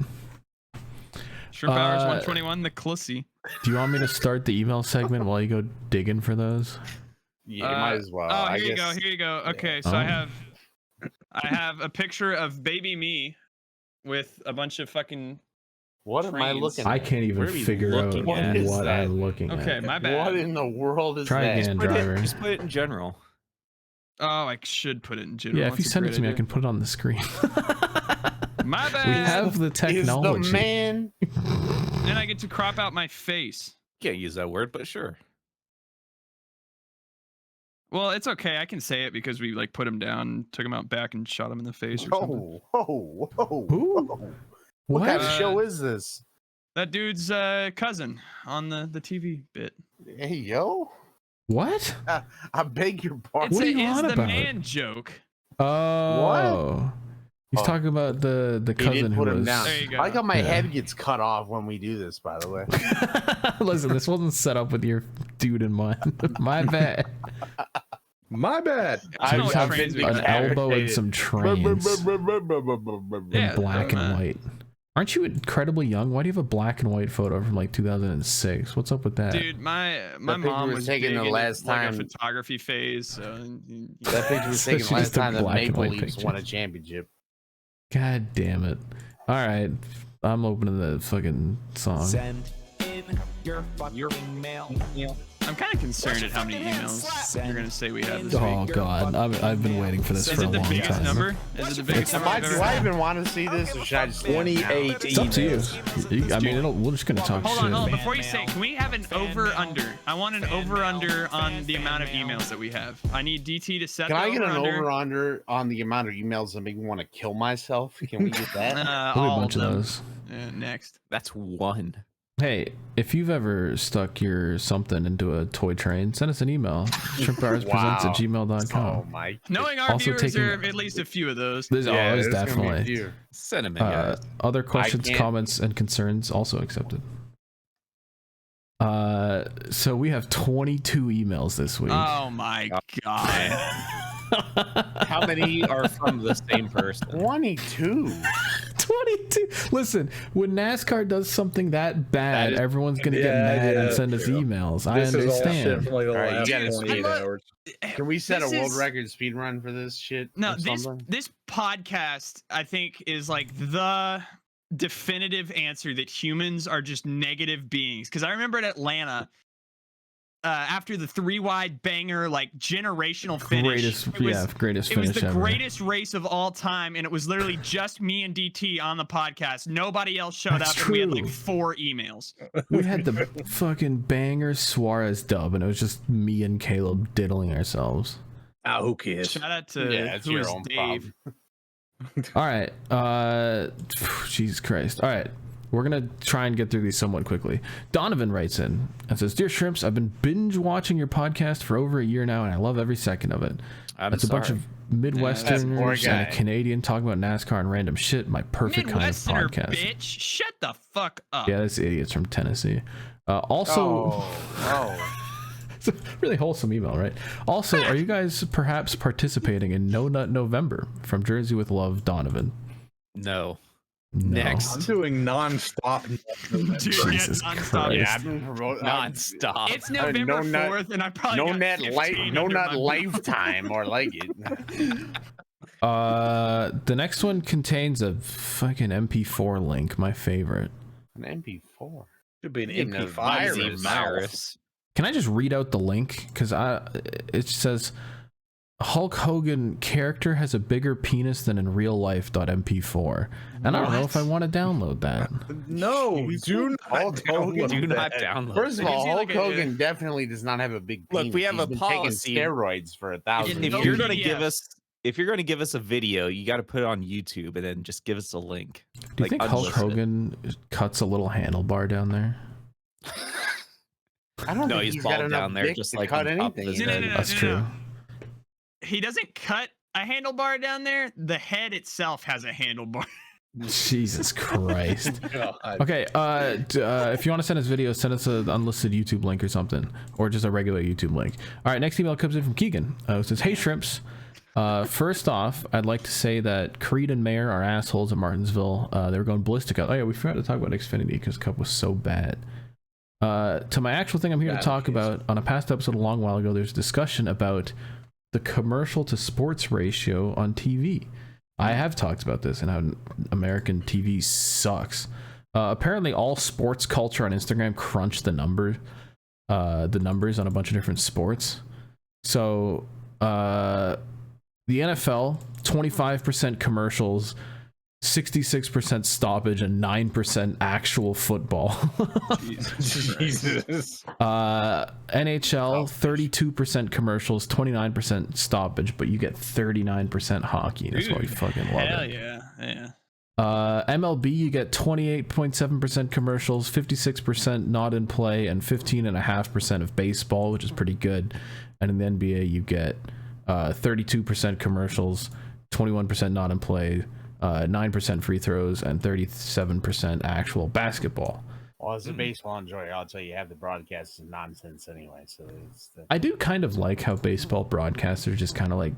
S1: Shrimp Hours
S2: Uh,
S1: 121, the Clussy.
S2: Do you want me to start the email segment while you go digging for those?
S5: Yeah, you might as well.
S1: Oh,
S5: I
S1: here you
S5: guess.
S1: go. Here you go. Okay, so
S2: Oh.
S1: I have a picture of baby me with a bunch of fucking.
S5: What am I
S1: trains.
S5: looking
S2: I
S5: at?
S2: can't even
S3: Where are we
S2: figure out
S3: looking
S2: what
S5: at? What is that?
S2: I'm looking
S1: Okay,
S2: at.
S1: my bad.
S5: What in the world is
S2: Try
S5: that?
S2: again,
S3: Put
S2: driver.
S3: just put it in general.
S1: Oh, I should put it in general.
S2: Yeah, if you
S1: That's a
S2: send it
S1: great
S2: to me, I
S1: idea.
S2: can put it on the screen.
S1: My bad.
S2: We have the
S5: Is
S2: technology.
S5: the man?
S1: And I get to crop out my face.
S3: Can't use that word, but sure.
S1: Well, it's okay. I can say it because we like put him down, took him out back, and shot him in the face or something.
S5: Whoa.
S2: Who?
S5: What kind of
S1: Uh,
S5: show is this?
S1: That dude's cousin on the TV bit.
S5: Hey, yo.
S2: What?
S5: I beg your pardon.
S2: What are
S1: It's
S2: you
S1: a
S2: on
S1: is the
S2: about?
S1: man joke.
S2: Oh. He's
S5: Oh.
S2: talking about the
S5: He
S2: cousin
S5: didn't
S2: who
S5: put him
S2: was.
S5: down.
S1: There you go.
S5: I like how my
S2: Yeah.
S5: head gets cut off when we do this, by the way.
S2: Listen, this wasn't set up with your dude in mind. My bad.
S4: My bad.
S1: I
S2: So
S1: know
S2: you
S1: what
S2: have
S1: trains we
S2: an
S1: got.
S2: elbow and some trains
S1: Yeah,
S2: in black and
S1: uh,
S2: white. Aren't you incredibly young? Why do you have a black and white photo from like 2006? What's up with that?
S1: Dude, my
S5: picture
S1: mom
S5: was
S1: was
S5: taken
S1: big
S5: the
S1: into,
S5: last
S1: like,
S5: time-
S1: a photography phase. So
S5: That picture was
S2: So
S5: taken
S2: she
S5: last
S2: just took
S5: time the
S2: black and
S5: Maple
S2: white
S5: Leafs
S2: pictures.
S5: won a championship.
S2: God damn it. All right. I'm opening the fucking song.
S6: Send in your fucking mail.
S1: I'm kind of concerned at how many emails you're gonna say we have this
S2: Oh,
S1: week.
S2: God. I've been waiting for this
S1: Is
S2: for a
S1: it the
S2: long
S1: biggest
S2: time.
S1: number? Is it the biggest
S5: Am
S1: number?
S5: I,
S1: I've
S5: do
S1: ever
S5: I
S1: had?
S5: even want to see this, or should I just
S4: 28
S2: It's up to you.
S4: emails.
S2: I mean, we're just going to talk
S1: Hold
S2: shit.
S1: on, hold on. Before you say, can we have an over/under? I want an over/under on the amount of emails that we have. I need DT to set
S5: Can
S1: the
S5: I get an
S1: over/under.
S5: over-under on the amount of emails that make me want to kill myself? Can we get that?
S2: There'll be a
S1: All
S2: bunch of
S1: them.
S2: those.
S1: Next.
S3: That's one.
S2: Hey, if you've ever stuck your something into a toy train, send us an email. ShrimpHoursPresents@gmail.com.
S5: Oh my!
S1: Knowing our
S2: Also
S1: viewers
S2: taking-
S1: are at least a few of those.
S2: There's always
S5: there's gonna be a
S2: definitely.
S5: few.
S3: Send them in, guys.
S2: Other questions,
S5: can't-
S2: comments, and concerns also accepted. So we have 22 emails this week.
S1: Oh my god.
S3: How many are from the same person?
S5: 22.
S2: 22. Listen, when NASCAR does something that bad,
S3: That is-
S2: everyone's gonna get
S4: Yeah,
S2: mad and
S4: yeah,
S2: send us
S4: true.
S2: emails. I
S4: This is all shit
S2: understand.
S4: from like the
S5: All right, you
S4: last
S5: gotta
S4: 28
S1: speed.
S4: hours.
S5: Can we set a
S1: This
S5: world
S1: is-
S5: record speed run for this shit?
S1: No,
S5: or
S1: this
S5: something?
S1: this podcast I think is like the definitive answer that humans are just negative beings. Because I remember at Atlanta, after the 3-wide banger, like generational finish,
S2: Greatest,
S1: it was,
S2: greatest
S1: it was
S2: finish
S1: the
S2: ever.
S1: greatest race of all time, and it was literally just me and DT on the podcast. Nobody else showed
S2: That's
S1: up, and we had like
S2: true.
S1: 4 emails.
S2: We had the fucking banger Suarez dub, and it was just me and Caleb diddling ourselves.
S4: Ah, who cares?
S1: Shout out to
S5: Yeah, it's
S1: who
S5: your
S1: is
S5: own
S1: Dave.
S2: All right. Jesus Christ. All right. We're going to try and get through these somewhat quickly. Donovan writes in and says, Dear Shrimps, I've been binge watching your podcast for over a year now, and I love every second of it. It's a bunch of
S5: poor
S2: Midwesterners and a
S5: guy.
S2: Canadian talking about NASCAR and random shit. My perfect kind of
S1: Midwesterner,
S2: podcast.
S1: bitch. Shut the fuck up.
S2: Yeah, that's idiots from Tennessee. Also,
S5: Oh.
S2: It's a really wholesome email, right? Also, are you guys perhaps participating in No Nut November? From Jersey with Love, Donovan.
S3: No.
S2: No.
S3: Next.
S4: I'm doing nonstop.
S1: Dude,
S2: Jesus
S1: yeah, nonstop.
S2: Christ.
S5: Yeah, I've been promoting
S3: Non-stop.
S1: It's November
S5: no nut-
S1: 4th, and I probably
S5: no
S1: got
S5: net
S1: 15
S5: no
S1: under
S5: not
S1: my belt.
S5: lifetime or like it.
S2: The next one contains a fucking MP4 link, my favorite.
S5: An MP4.
S4: Should be an
S5: Getting a
S4: MP5 in
S5: virus.
S4: his mouth.
S3: Virus.
S2: Can I just read out the link? Because it says Hulk Hogan character has a bigger penis than in real life. .mp4, and I don't know if I want to download that.
S4: No, do not
S5: Hulk Hogan.
S4: download
S3: Do not
S4: that.
S3: download.
S5: First of
S1: Did you
S5: all,
S1: see,
S5: Hulk
S1: like, a-
S5: Hogan definitely does not have a big penis.
S3: Look, we have
S5: He's
S3: a
S5: been
S3: policy.
S5: taking steroids for 1,000
S3: If
S1: No
S3: you're
S5: years.
S3: gonna
S1: PDF.
S3: give us, if you're gonna give us a video, you got to put it on YouTube and then just give us a link.
S2: Do you think Hulk
S3: unlisted.
S2: Hogan cuts a little handlebar down there?
S5: I don't
S3: No,
S5: think
S3: he's
S5: he's
S3: bald
S5: got enough
S3: down there,
S5: dick
S3: just
S5: to
S3: like
S5: cut
S3: on top of
S5: anything.
S3: his
S1: No, no,
S3: head.
S1: no, no.
S2: That's true.
S1: He doesn't cut a handlebar down there. The head itself has a handlebar.
S2: Jesus Christ.
S4: God.
S2: Okay, if you want to send us videos, send us an unlisted YouTube link or something, or just a regular YouTube link. All right, next email comes in from Keegan. It says, "Hey Shrimps, first off, I'd like to say that Creed and Mayer are assholes at Martinsville. They were going ballistic. Oh yeah, we forgot to talk about Xfinity because Cup was so bad. To my actual thing I'm here to talk about, on a past episode a long while ago, there's discussion about the commercial to sports ratio on TV. I have talked about this and how American TV sucks. Apparently all sports culture on Instagram crunch the numbers on a bunch of different sports. So the NFL, 25% commercials, 66% stoppage, and 9% actual football.
S4: Jesus.
S2: NHL, 32% commercials, 29% stoppage, but you get 39% hockey. That's why we
S1: Dude,
S2: fucking love
S1: Hell
S2: it.
S1: yeah.
S2: MLB, you get 28.7% commercials, 56% not in play, and 15.5% of baseball, which is pretty good. And in the NBA, you get 32% commercials, 21% not in play, 9% free throws, and 37% actual basketball.
S5: Well, as a baseball enjoyer, I'll tell you, half the broadcast is nonsense anyway. So
S2: I do kind of like how baseball broadcasters just kind of like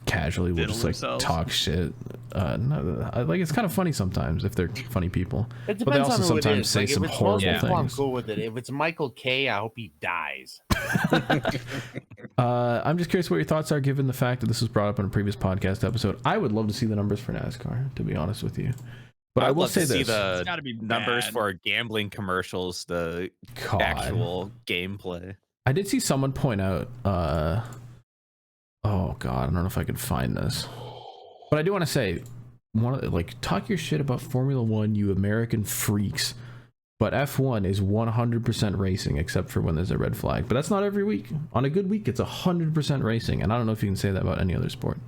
S2: casually will
S1: Diddle
S2: just like
S1: themselves.
S2: talk shit. Like it's kind of funny sometimes if they're funny people.
S5: it
S2: But they
S5: depends
S2: also
S5: on who it
S2: sometimes
S5: is.
S2: say
S5: Like,
S2: some
S5: if it's
S2: horrible
S5: most people, I'm
S2: things.
S5: cool with it. If it's Michael K, I hope he dies.
S2: I'm just curious what your thoughts are given the fact that this was brought up in a previous podcast episode. I would love to see the numbers for NASCAR, to be honest with you. But I
S3: I'd
S2: will
S3: love
S2: say
S3: to see
S2: this.
S3: the
S1: It's gotta be
S3: numbers
S1: bad.
S3: for gambling commercials, the
S2: God.
S3: actual gameplay.
S2: I did see someone point out oh god, I don't know if I can find this. But I do want to say talk your shit about Formula 1, you American freaks. But F1 is 100% racing except for when there's a red flag. But that's not every week. On a good week, it's 100% racing, and I don't know if you can say that about any other sport.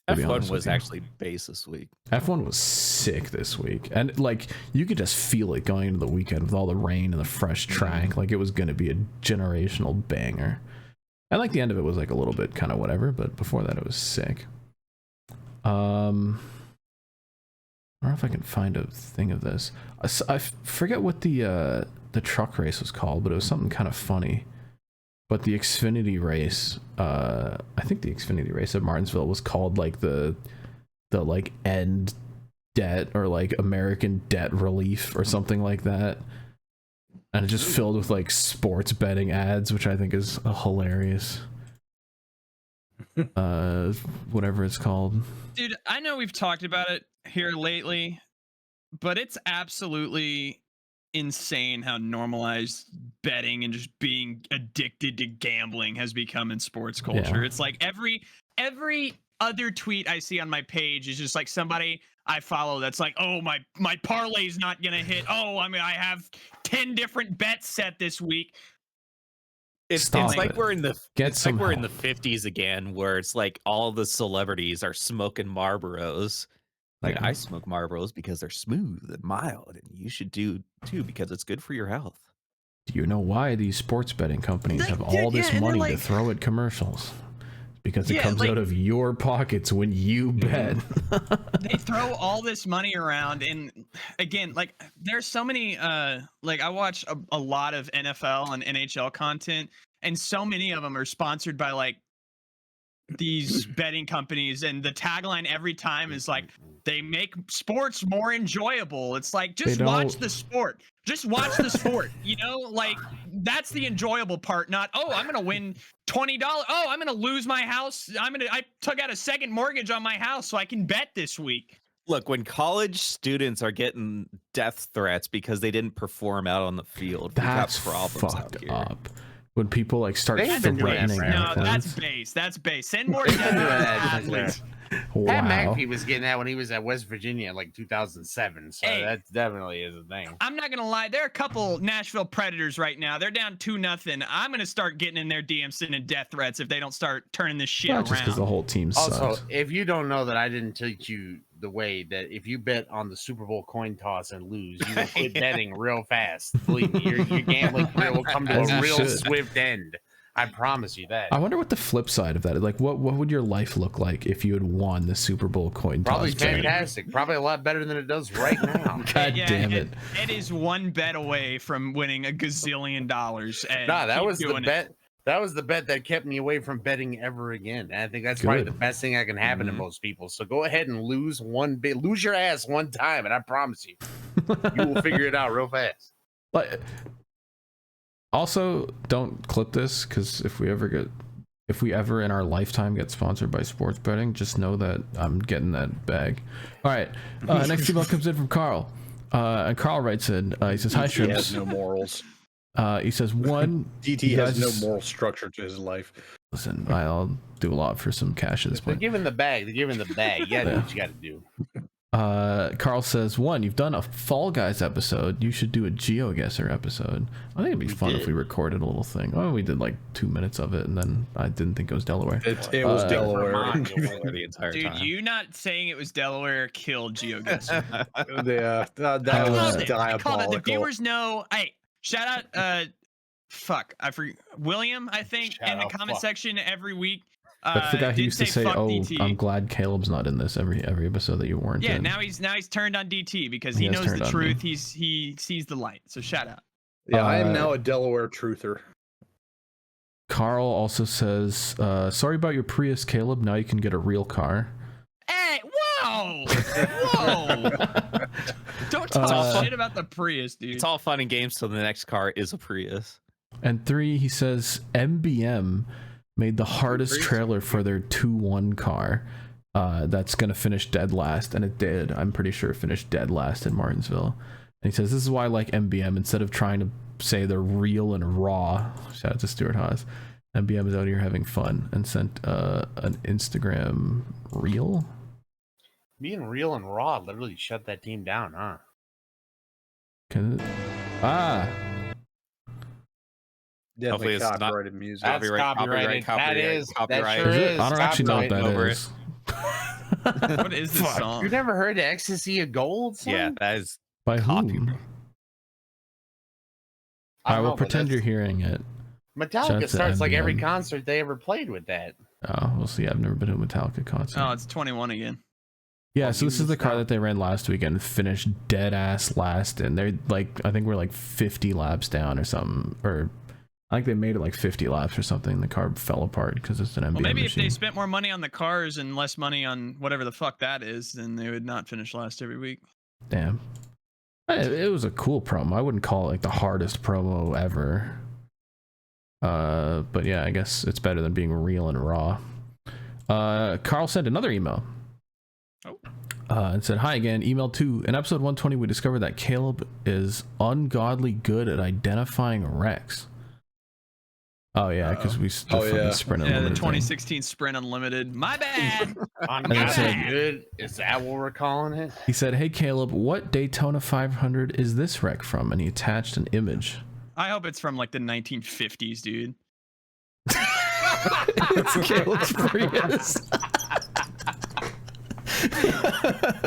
S2: To be
S3: F1
S2: honest with
S3: was
S2: you.
S3: actually base this week.
S2: F1 was sick this week, and like you could just feel it going into the weekend with all the rain and the fresh track. Like it was going to be a generational banger. And like the end of it was like a little bit kind of whatever, but before that it was sick. I don't know if I can find a thing of this. I forget what the truck race was called, but it was something kind of funny. But the Xfinity race, I think the Xfinity race at Martinsville was called like the like end debt or like American debt relief or something like that. And it's just filled with like sports betting ads, which I think is hilarious. Whatever it's called.
S1: Dude, I know we've talked about it here lately, but it's absolutely insane how normalized betting and just being addicted to gambling has become in sports culture.
S2: Yeah.
S1: It's like every other tweet I see on my page is just like somebody I follow that's like, oh, my parlay's not gonna hit. Oh, I mean, I have 10 different bets set this week.
S3: It's
S2: Stop
S3: like
S2: it.
S3: we're in the
S2: Get
S3: it's like
S2: some
S3: we're in the
S2: help.
S3: 50s again, where it's like all the celebrities are smoking Marlboros. Like I smoke Marlboros because they're smooth and mild, and you should do too because it's good for your health.
S2: Do you know why these sports betting companies
S1: Like,
S2: have
S1: dude,
S2: all this
S1: yeah, and they're
S2: money to
S1: like-
S2: throw at commercials? It's because it
S1: Yeah,
S2: comes
S1: like-
S2: out of your pockets when you bet.
S1: They throw all this money around, and again, like there's so many like I watch a lot of NFL and NHL content, and so many of them are sponsored by like these betting companies, and the tagline every time is like, they make sports more enjoyable. It's like, just watch the sport. Just watch the sport. You know, like that's the enjoyable part. Not, oh, I'm gonna win $20. Oh, I'm gonna lose my house. I took out a second mortgage on my house so I can bet this week.
S3: Look, when college students are getting death threats because they didn't perform out on the field,
S2: that's
S3: we got problems out
S2: fucked
S3: here.
S2: up. When people like start threatening
S1: No,
S2: athletes.
S1: that's base. That's base. Send more athletes.
S2: Wow.
S5: Pat McAfee was getting that when he was at West Virginia in like 2007. So
S1: Hey,
S5: that definitely is a thing.
S1: I'm not gonna lie. There are a couple Nashville Predators right now. They're down 2-0. I'm gonna start getting in their DMs sending death threats if they don't start turning this shit
S2: Not just because the
S1: around.
S2: whole team sucks.
S5: Also, if you don't know that I didn't teach you the way that if you bet on the Super Bowl coin toss and lose, you will quit betting real fast. Believe me, your gambling career will come to
S2: As
S5: a
S2: you
S5: real
S2: should.
S5: swift end. I promise you that.
S2: I wonder what the flip side of that is. Like, what would your life look like if you had won the Super Bowl coin
S5: Probably
S2: toss? bet?
S5: fantastic. Probably a lot better than it does right now.
S2: God damn it.
S1: It is one bet away from winning $1 gazillion. And
S5: No, that
S1: keep
S5: was the
S1: doing it.
S5: bet. That was the bet that kept me away from betting ever again. And I think that's probably the best thing that can happen to most people. So go ahead and lose your ass one time, and I promise you, you will figure it out real fast.
S2: Like, also, don't clip this, because if we ever in our lifetime get sponsored by sports betting, just know that I'm getting that bag. All right, next email comes in from Carl, and Carl writes in. He says, "Hi,
S4: DT
S2: Shrimps."
S4: has no morals.
S2: He says, "One,
S4: DT
S2: you
S4: has
S2: guys-
S4: no moral structure to his life.
S2: Listen, I'll do a lot for some cash at this
S5: They're
S2: point."
S5: giving the bag. They're giving the bag. You gotta do what you gotta do.
S2: Carl says, "One, you've done a Fall Guys episode. You should do a GeoGuessr episode. I think it'd be fun if we recorded a little thing. Oh, we did like 2 minutes of it, and then I didn't think it was Delaware.
S4: It was Delaware.
S3: The entire
S1: Dude,
S3: time.
S1: you not saying it was Delaware killed GeoGuessr.
S4: Yeah, that
S1: I
S4: was
S1: called it.
S4: diabolical.
S1: The viewers know. Hey, shout out. Fuck, I forget William. I think
S5: Shout
S1: in the
S5: out,
S1: comment
S5: fuck.
S1: section every week.
S2: That's the guy who
S1: did
S2: used to say,
S1: fuck
S2: "Oh,
S1: DT.
S2: I'm glad Caleb's not in this every episode that you weren't
S1: Yeah,
S2: in."
S1: now he's turned on DT because
S2: He
S1: he
S2: has
S1: knows
S2: turned
S1: the
S2: on
S1: truth.
S2: me.
S1: He sees the light. So shout out.
S4: Yeah, I am now a Delaware truther.
S2: Carl also says, "Sorry about your Prius, Caleb. Now you can get a real car."
S1: Hey, whoa, whoa! Don't talk shit about the Prius, dude.
S3: It's all fun and games till the next car is a Prius.
S2: And 3, he says, "MBM made the hardest trailer for their 2-1 car that's going to finish dead last." And it did. I'm pretty sure it finished dead last in Martinsville. And he says, "This is why I like MBM. Instead of trying to say they're real and raw," shout out to Stuart Haas, "MBM is out here having fun," and sent an Instagram reel.
S5: Being real and raw literally shut that team down, huh?
S2: Can it?
S4: Definitely
S3: Hopefully it's not
S4: copyrighted music.
S5: That's copyrighted. That is. That sure
S2: Is it?
S5: is.
S2: I don't actually know what that
S3: Over
S2: is.
S1: What is this song?
S5: You never heard the Ecstasy of Gold song?
S3: Yeah, that is
S2: By
S3: copy.
S2: whom?
S5: I
S2: I
S5: don't
S2: will
S5: know, but
S2: pretend you're
S5: that's-
S2: hearing it.
S5: Metallica
S2: Shout out to
S5: starts like every
S2: MBM.
S5: concert they ever played with that.
S2: Oh, we'll see. I've never been to a Metallica concert.
S1: Oh, it's 21 again.
S2: Yeah,
S5: Oh,
S2: so this
S5: you
S2: is the
S5: missed
S2: car
S5: out.
S2: that they ran last weekend, finished dead ass last, and they're like, I think we're like 50 laps down or something, or I think they made it like 50 laps or something. The car fell apart because it's an MBM
S1: Well, maybe if
S2: machine.
S1: they spent more money on the cars and less money on whatever the fuck that is, then they would not finish last every week.
S2: Damn. It was a cool promo. I wouldn't call it like the hardest promo ever. But yeah, I guess it's better than being real and raw. Carl sent another email.
S1: Oh.
S2: And said, "Hi again. Email 2. In episode 120, we discovered that Caleb is ungodly good at identifying wrecks." Oh yeah, because we the fucking Sprint
S1: Yeah, the
S2: Unlimited thing.
S1: 2016 Sprint Unlimited. My bad.
S5: I'm
S2: And it said-
S5: good. Is that what we're calling it?
S2: He said, "Hey Caleb, what Daytona 500 is this wreck from?" And he attached an image.
S1: I hope it's from like the 1950s, dude.
S2: It's Caleb's Prius.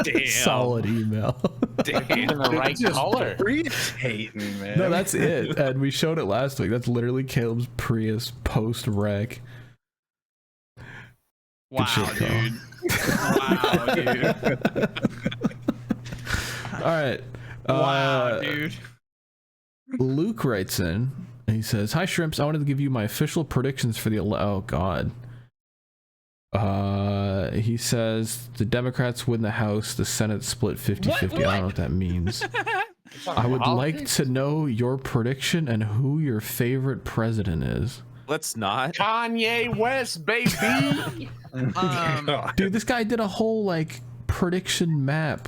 S3: Damn.
S2: Solid email.
S5: In the right color.
S4: Prius hating, man.
S2: No, that's it. And we showed it last week. That's literally Caleb's Prius post wreck.
S1: Wow,
S2: shit, Carl.
S1: dude. Wow, dude.
S2: All right.
S1: Wow, dude.
S2: Luke writes in He says, "Hi Shrimps, I wanted to give you my official predictions for the oh god." He says the Democrats win the House, the Senate split 50-50. I don't know what that means. I would like to know your prediction and who your favorite president is.
S3: Let's not.
S5: Kanye West, baby.
S2: Dude, this guy did a whole like prediction map.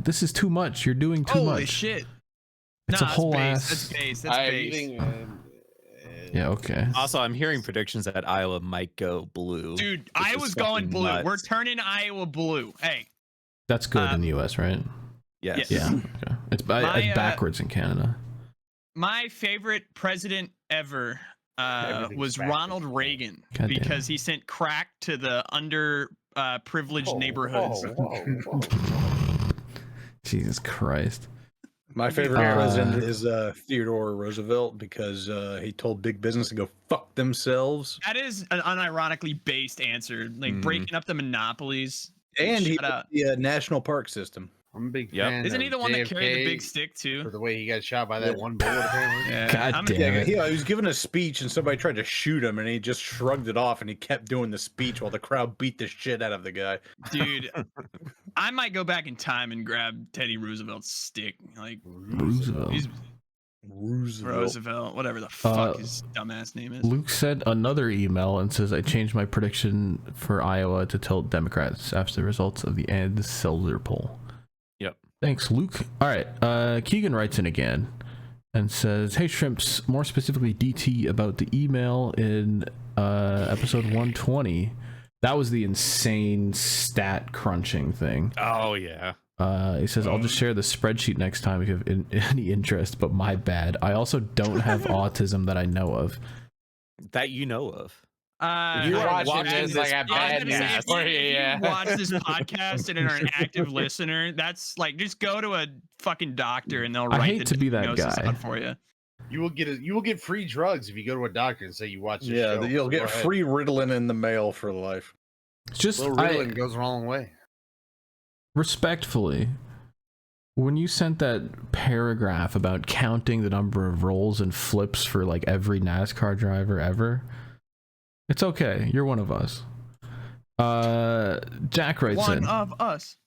S2: This is too much. You're doing too much.
S1: Holy shit.
S2: It's a
S1: Nah,
S2: whole
S1: that's
S2: ass.
S1: base. That's base.
S2: Yeah, okay.
S3: Also, I'm hearing predictions that Iowa might go blue.
S1: Dude,
S3: which
S1: Iowa's
S3: is
S1: going
S3: fucking
S1: blue.
S3: nuts.
S1: We're turning Iowa blue. Hey.
S2: That's good in the US, right?
S3: Yes.
S2: Yeah. Okay. It's backwards in Canada.
S1: My favorite president ever was Ronald Reagan because he sent crack to the privileged neighborhoods.
S2: Jesus Christ.
S4: My favorite president is Theodore Roosevelt because he told big business to go fuck themselves.
S1: That is an unironically based answer, like breaking up the monopolies.
S4: And he
S1: up.
S4: the national park system.
S5: I'm a big fan.
S1: Isn't he the one that carried the big
S5: JFK
S1: stick too?
S5: for the way he got shot by that one bullet? Apparently.
S1: Yeah.
S2: God damn it.
S4: He was giving a speech and somebody tried to shoot him and he just shrugged it off and he kept doing the speech while the crowd beat the shit out of the guy.
S1: Dude, I might go back in time and grab Teddy Roosevelt's stick. Like
S2: Roosevelt.
S1: Roosevelt, whatever the fuck his dumbass name is.
S2: Luke sent another email and says, I changed my prediction for Iowa to tilt Democrats after the results of the Ed Selzer poll.
S3: Yep.
S2: Thanks, Luke. All right. Keegan writes in again and says, hey, Shrimps, more specifically DT about the email in episode 120. That was the insane stat crunching thing.
S3: Oh, yeah.
S2: He says, I'll just share the spreadsheet next time if you have any interest, but my bad. I also don't have autism that I know of.
S3: That you know of.
S1: If
S5: you
S1: are
S5: watching this, like, I bad news for you,
S1: if you watch this podcast and are an active listener, that's like, just go to a fucking doctor and they'll write
S2: I hate
S1: the
S2: to be that
S1: diagnosis
S2: guy
S1: out for you.
S5: You will get free drugs if you go to a doctor and say you watch this show.
S4: You'll get free Ritalin in the mail for life.
S2: It's just
S5: Ritalin goes a long way.
S2: Respectfully, when you sent that paragraph about counting the number of rolls and flips for like every NASCAR driver ever, it's okay. You're one of us. Jack writes in.
S1: One of us.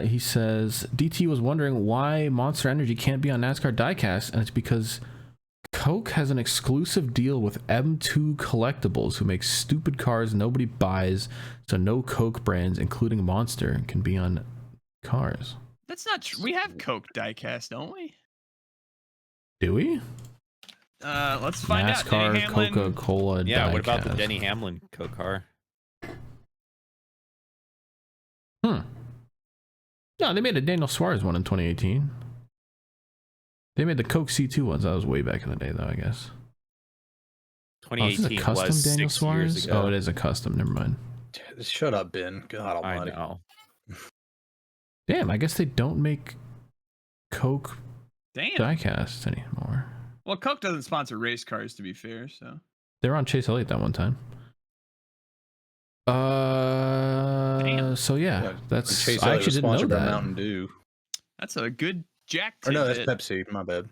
S2: He says, DT was wondering why Monster Energy can't be on NASCAR Diecast, and it's because Coke has an exclusive deal with M2 Collectibles, who makes stupid cars nobody buys, so no Coke brands, including Monster, can be on cars.
S1: That's not true. We have Coke diecast, don't we?
S2: Do we?
S1: Let's find out.
S2: NASCAR,
S1: Denny Hamlin.
S2: Coca-Cola,
S3: Yeah, what about the
S2: diecast.
S3: Denny Hamlin Coke car?
S2: No, they made a Daniel Suarez one in 2018. They made the Coke C2 ones. That was way back in the day, though, I guess. Oh, is this a
S3: 2018
S2: custom
S3: was
S2: Daniel
S3: 6 years
S2: Suarez?
S3: ago.
S2: Oh, it is a custom. Never mind.
S4: Shut up, Ben. God
S3: I
S4: almighty.
S3: know.
S2: Damn, I guess they don't make Coke
S1: Damn.
S2: diecasts anymore.
S1: Well, Coke doesn't sponsor race cars, to be fair. So
S2: They were on Chase Elliott that one time.
S1: Damn.
S2: So yeah, that's
S4: Chase
S2: I
S4: Elliott was
S2: actually didn't know
S4: sponsored by
S2: that.
S4: Mountain Dew.
S1: that's a good Jack
S4: Or no, that's
S1: tidbit.
S4: Pepsi. My bad.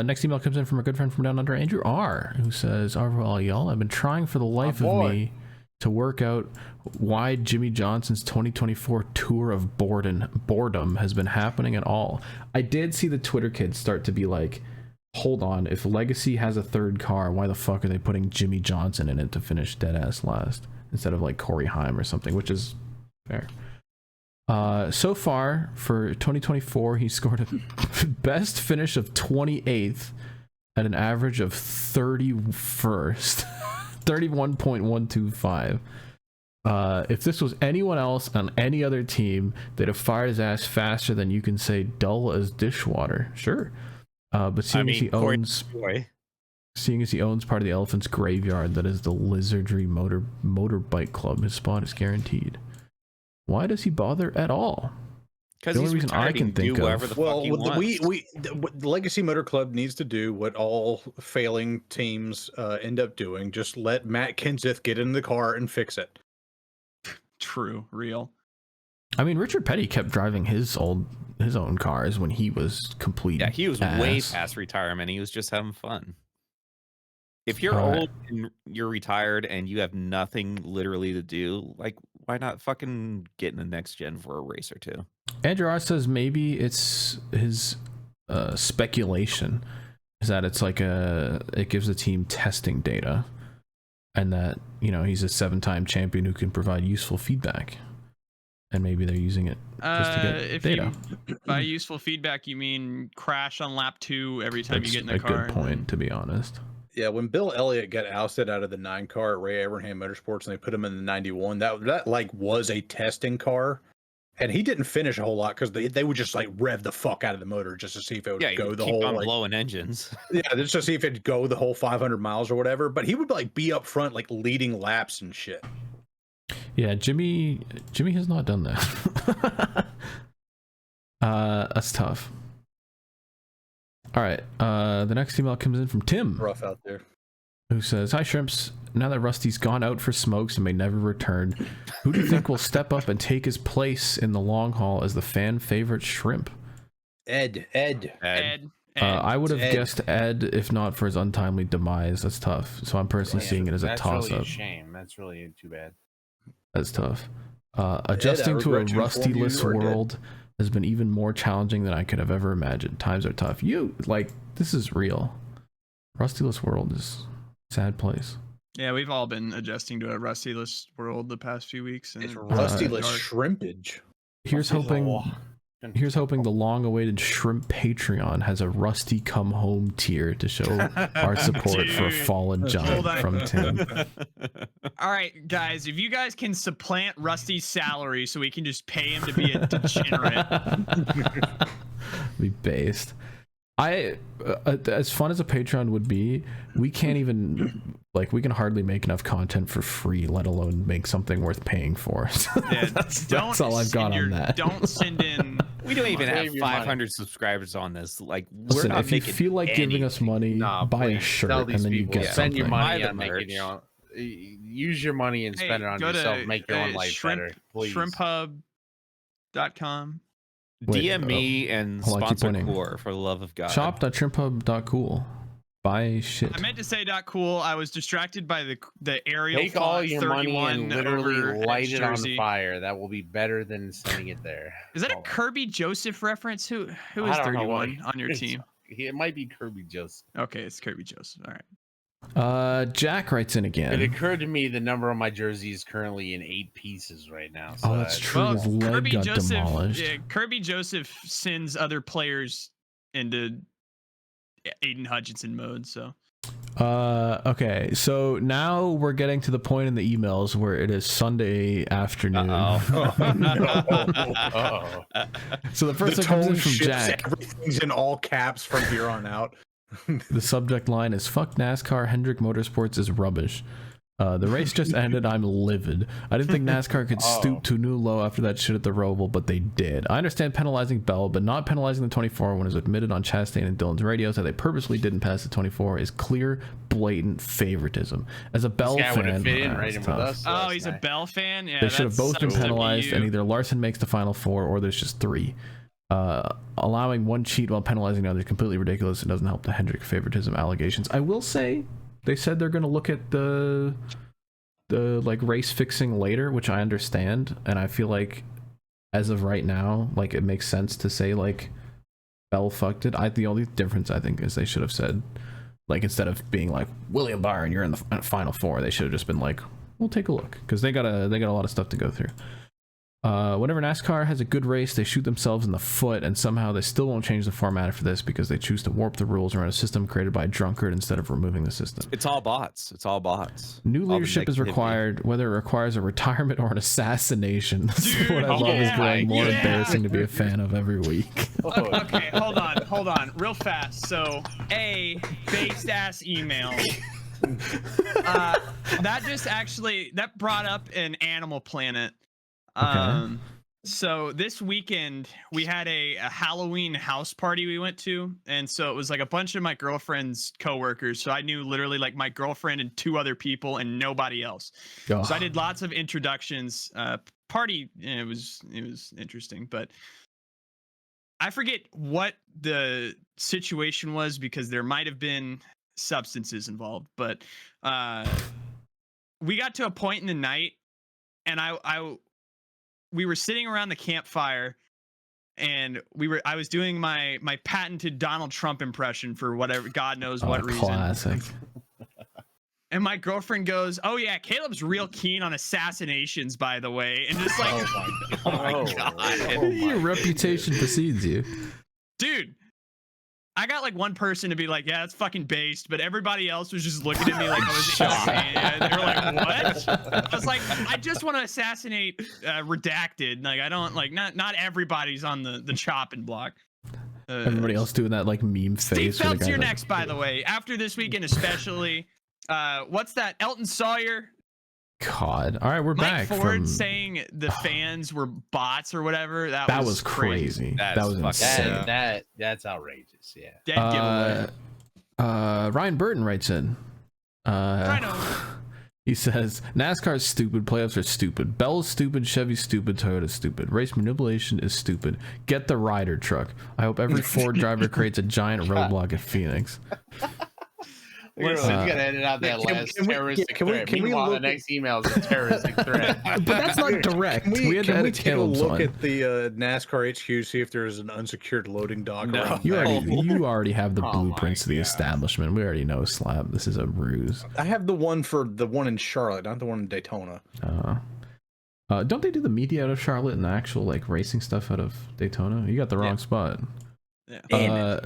S2: Next email comes in from a good friend from down under, Andrew R, who says, "All y'all, I've been trying for the life of me to work out why Jimmy Johnson's 2024 tour of boredom has been happening at all. I did see the Twitter kids start to be like, hold on, if Legacy has a third car, why the fuck are they putting Jimmy Johnson in it to finish dead ass last instead of like Corey Haim or something?" Which is fair. So far for 2024, he scored a best finish of 28th at an average of 31st, 31.125. If this was anyone else on any other team, they'd have fired his ass faster than you can say dull as dishwater. Sure. But seeing as he owns part of the Elephant's graveyard that is the Lizardry Motorbike Club, his spot is guaranteed. Why does he bother at all?
S3: Because
S2: The
S3: he's
S2: only reason I
S3: retired,
S2: can
S3: he can
S2: think
S3: do
S2: of-
S3: whatever the fuck he wants.
S4: The Legacy Motor Club needs to do what all failing teams end up doing. Just let Matt Kenseth get in the car and fix it.
S1: True, real.
S2: I mean, Richard Petty kept driving his old his own cars when he was complete.
S3: Yeah, he was
S2: ass.
S3: way past retirement. He was just having fun. If you're old and you're retired and you have nothing literally to do, like, why not fucking get in the next gen for a race or two?
S2: Andrew R says maybe it's his speculation is that it's like it gives the team testing data, and that, you know, he's a 7-time champion who can provide useful feedback, and maybe they're using it just to get
S1: If
S2: data.
S1: by useful feedback you mean crash on lap 2 every time you get in the car.
S2: That's a good point, to be honest.
S4: Yeah, when Bill Elliott got ousted out of the 9 car at Ray Evernham Motorsports and they put him in the 91, that like was a testing car, and he didn't finish a whole lot because they would just like rev the fuck out of the motor just to see if it would go the
S3: keep
S4: whole
S3: on
S4: like,
S3: blowing engines.
S4: yeah, just to see if it'd go the whole 500 miles or whatever. But he would like be up front like leading laps and shit.
S2: Yeah, Jimmy has not done that. That's tough. All right, the next email comes in from Tim.
S4: Rough out there.
S2: Who says, "Hi Shrimps, now that Rusty's gone out for smokes and may never return, who do you think will step up and take his place in the long haul as the fan favorite Shrimp?"
S4: Ed.
S2: I would have guessed Ed if not for his untimely demise. That's tough. So I'm personally seeing it as a toss-up.
S5: That's really a shame. That's really too bad.
S2: That's tough. Adjusting to a Rusty-less world has been even more challenging than I could have ever imagined. Times are tough. This is real. Rusty-less world is a sad place.
S1: Yeah, we've all been adjusting to a Rusty-less world the past few weeks. And
S4: It's Rusty-less shrimpage.
S2: Here's hoping the long-awaited Shrimp Patreon has a Rusty Come Home tier to show our support for a fallen giant from Tim.
S1: All right, guys, if you guys can supplant Rusty's salary so we can just pay him to be a degenerate.
S2: Be based. As fun as a Patreon would be, we can't even, we can hardly make enough content for free, let alone make something worth paying for.
S1: Yeah,
S2: that's all I've got on that.
S1: Don't send in.
S3: We don't even have 500 subscribers on this. Like,
S2: listen, if you feel like giving us money, buy a shirt and then you get
S5: spend
S2: something.
S5: your money on making your own. Use your money and spend it on yourself. Make your own life better. Please.
S1: ShrimpHub.com.
S3: DM me and sponsor Core for the love of God.
S2: Shop.shrimphub.cool. Buy shit.
S1: I meant to say .cool. I was distracted by the aerial.
S5: Take all your money and literally light it on
S1: Jersey.
S5: fire. That will be better than sending it there.
S1: Is that a Kirby Joseph reference? Who is 31 on your team?
S5: It might be Kirby Joseph.
S1: Okay, it's Kirby Joseph. All right.
S2: Jack writes in again.
S5: It occurred to me the number on my jersey is currently in 8 pieces right now. So
S2: that's true. His leg
S1: Kirby
S2: got
S1: Joseph,
S2: demolished.
S1: Yeah, Kirby Joseph sends other players into Aiden Hutchinson mode. So.
S2: Okay, so now we're getting to the point in the emails where it is Sunday afternoon. So the first one comes in from Jack.
S4: Everything's in all caps from here on out.
S2: The subject line is "Fuck NASCAR. Hendrick Motorsports is rubbish." The race just ended. I'm livid. I didn't think NASCAR could stoop to a new low after that shit at the Roval, but they did. I understand penalizing Bell, but not penalizing the 24 when it was admitted on Chastain and Dillon's radios that they purposely didn't pass the 24 is clear, blatant favoritism. As a Bell fan,
S1: He's a Bell fan. Yeah,
S2: they should have both been penalized, and either Larson makes the final 4 or there's just 3. Allowing one cheat while penalizing the other is completely ridiculous and doesn't help the Hendrick favoritism allegations. I will say, they said they're going to look at the race fixing later, which I understand, and I feel like as of right now, it makes sense to say Bell fucked it. The only difference I think is they should have said, instead of being William Byron, you're in the final 4, they should have just been we'll take a look, because they got a lot of stuff to go through. Whenever NASCAR has a good race, they shoot themselves in the foot, and somehow they still won't change the format for this because they choose to warp the rules around a system created by a drunkard instead of removing the system.
S3: It's all bots.
S2: New leadership is required, whether it requires a retirement or an assation. What I love is growing more embarrassing to be a fan of every week.
S1: Okay, hold on, real fast. So, based ass email. That brought up an Animal Planet. So this weekend we had a Halloween house party we went to, and so it was a bunch of my girlfriend's coworkers. So I knew literally my girlfriend and 2 other people and nobody else. So I did lots of introductions. Party, it was interesting, but I forget what the situation was because there might have been substances involved, but we got to a point in the night, and we were sitting around the campfire, and I was doing my patented Donald Trump impression for whatever God knows what reason.
S2: Classic.
S1: And my girlfriend goes, "Oh yeah, Caleb's real keen on assassinations, by the way," and just like,
S3: Oh my god.
S2: Your reputation precedes you.
S1: dude, I got like one person to be like, "Yeah, that's fucking based," but everybody else was just looking at me like I was insane. And they were like, "What?" I was like, "I just want to assassinate redacted. Like, I don't like not everybody's on the chopping block."
S2: Everybody else doing that like meme face.
S1: Steve Phelps, you're next, by the way. After this weekend, especially. What's that? Elton Sawyer.
S2: God. All right, we're
S1: Mike
S2: back
S1: Ford
S2: from.
S1: saying the fans were bots or whatever. That was
S2: crazy. That was
S3: fucking
S2: insane.
S5: That's outrageous. Yeah.
S1: Dead giveaway.
S2: Ryan Burton writes in.
S1: I know.
S2: He says NASCAR is stupid, playoffs are stupid, Bell's stupid, Chevy's stupid, Toyota's stupid, race manipulation is stupid. Get the Ryder truck. I hope every Ford driver creates a giant roadblock at Phoenix.
S5: Listen, you gotta edit out that last terroristic threat. Meanwhile, the next email is a terroristic threat.
S2: But that's not direct.
S4: Can we take a look
S2: one.
S4: at the NASCAR HQ, see if there's an unsecured loading dock around
S2: You
S4: there?
S2: already have the blueprints of the establishment. We already know, Slap. This is a ruse.
S4: I have the one in Charlotte, not the one in Daytona.
S2: Don't they do the media out of Charlotte and the actual like racing stuff out of Daytona? You got the wrong spot.
S1: Yeah.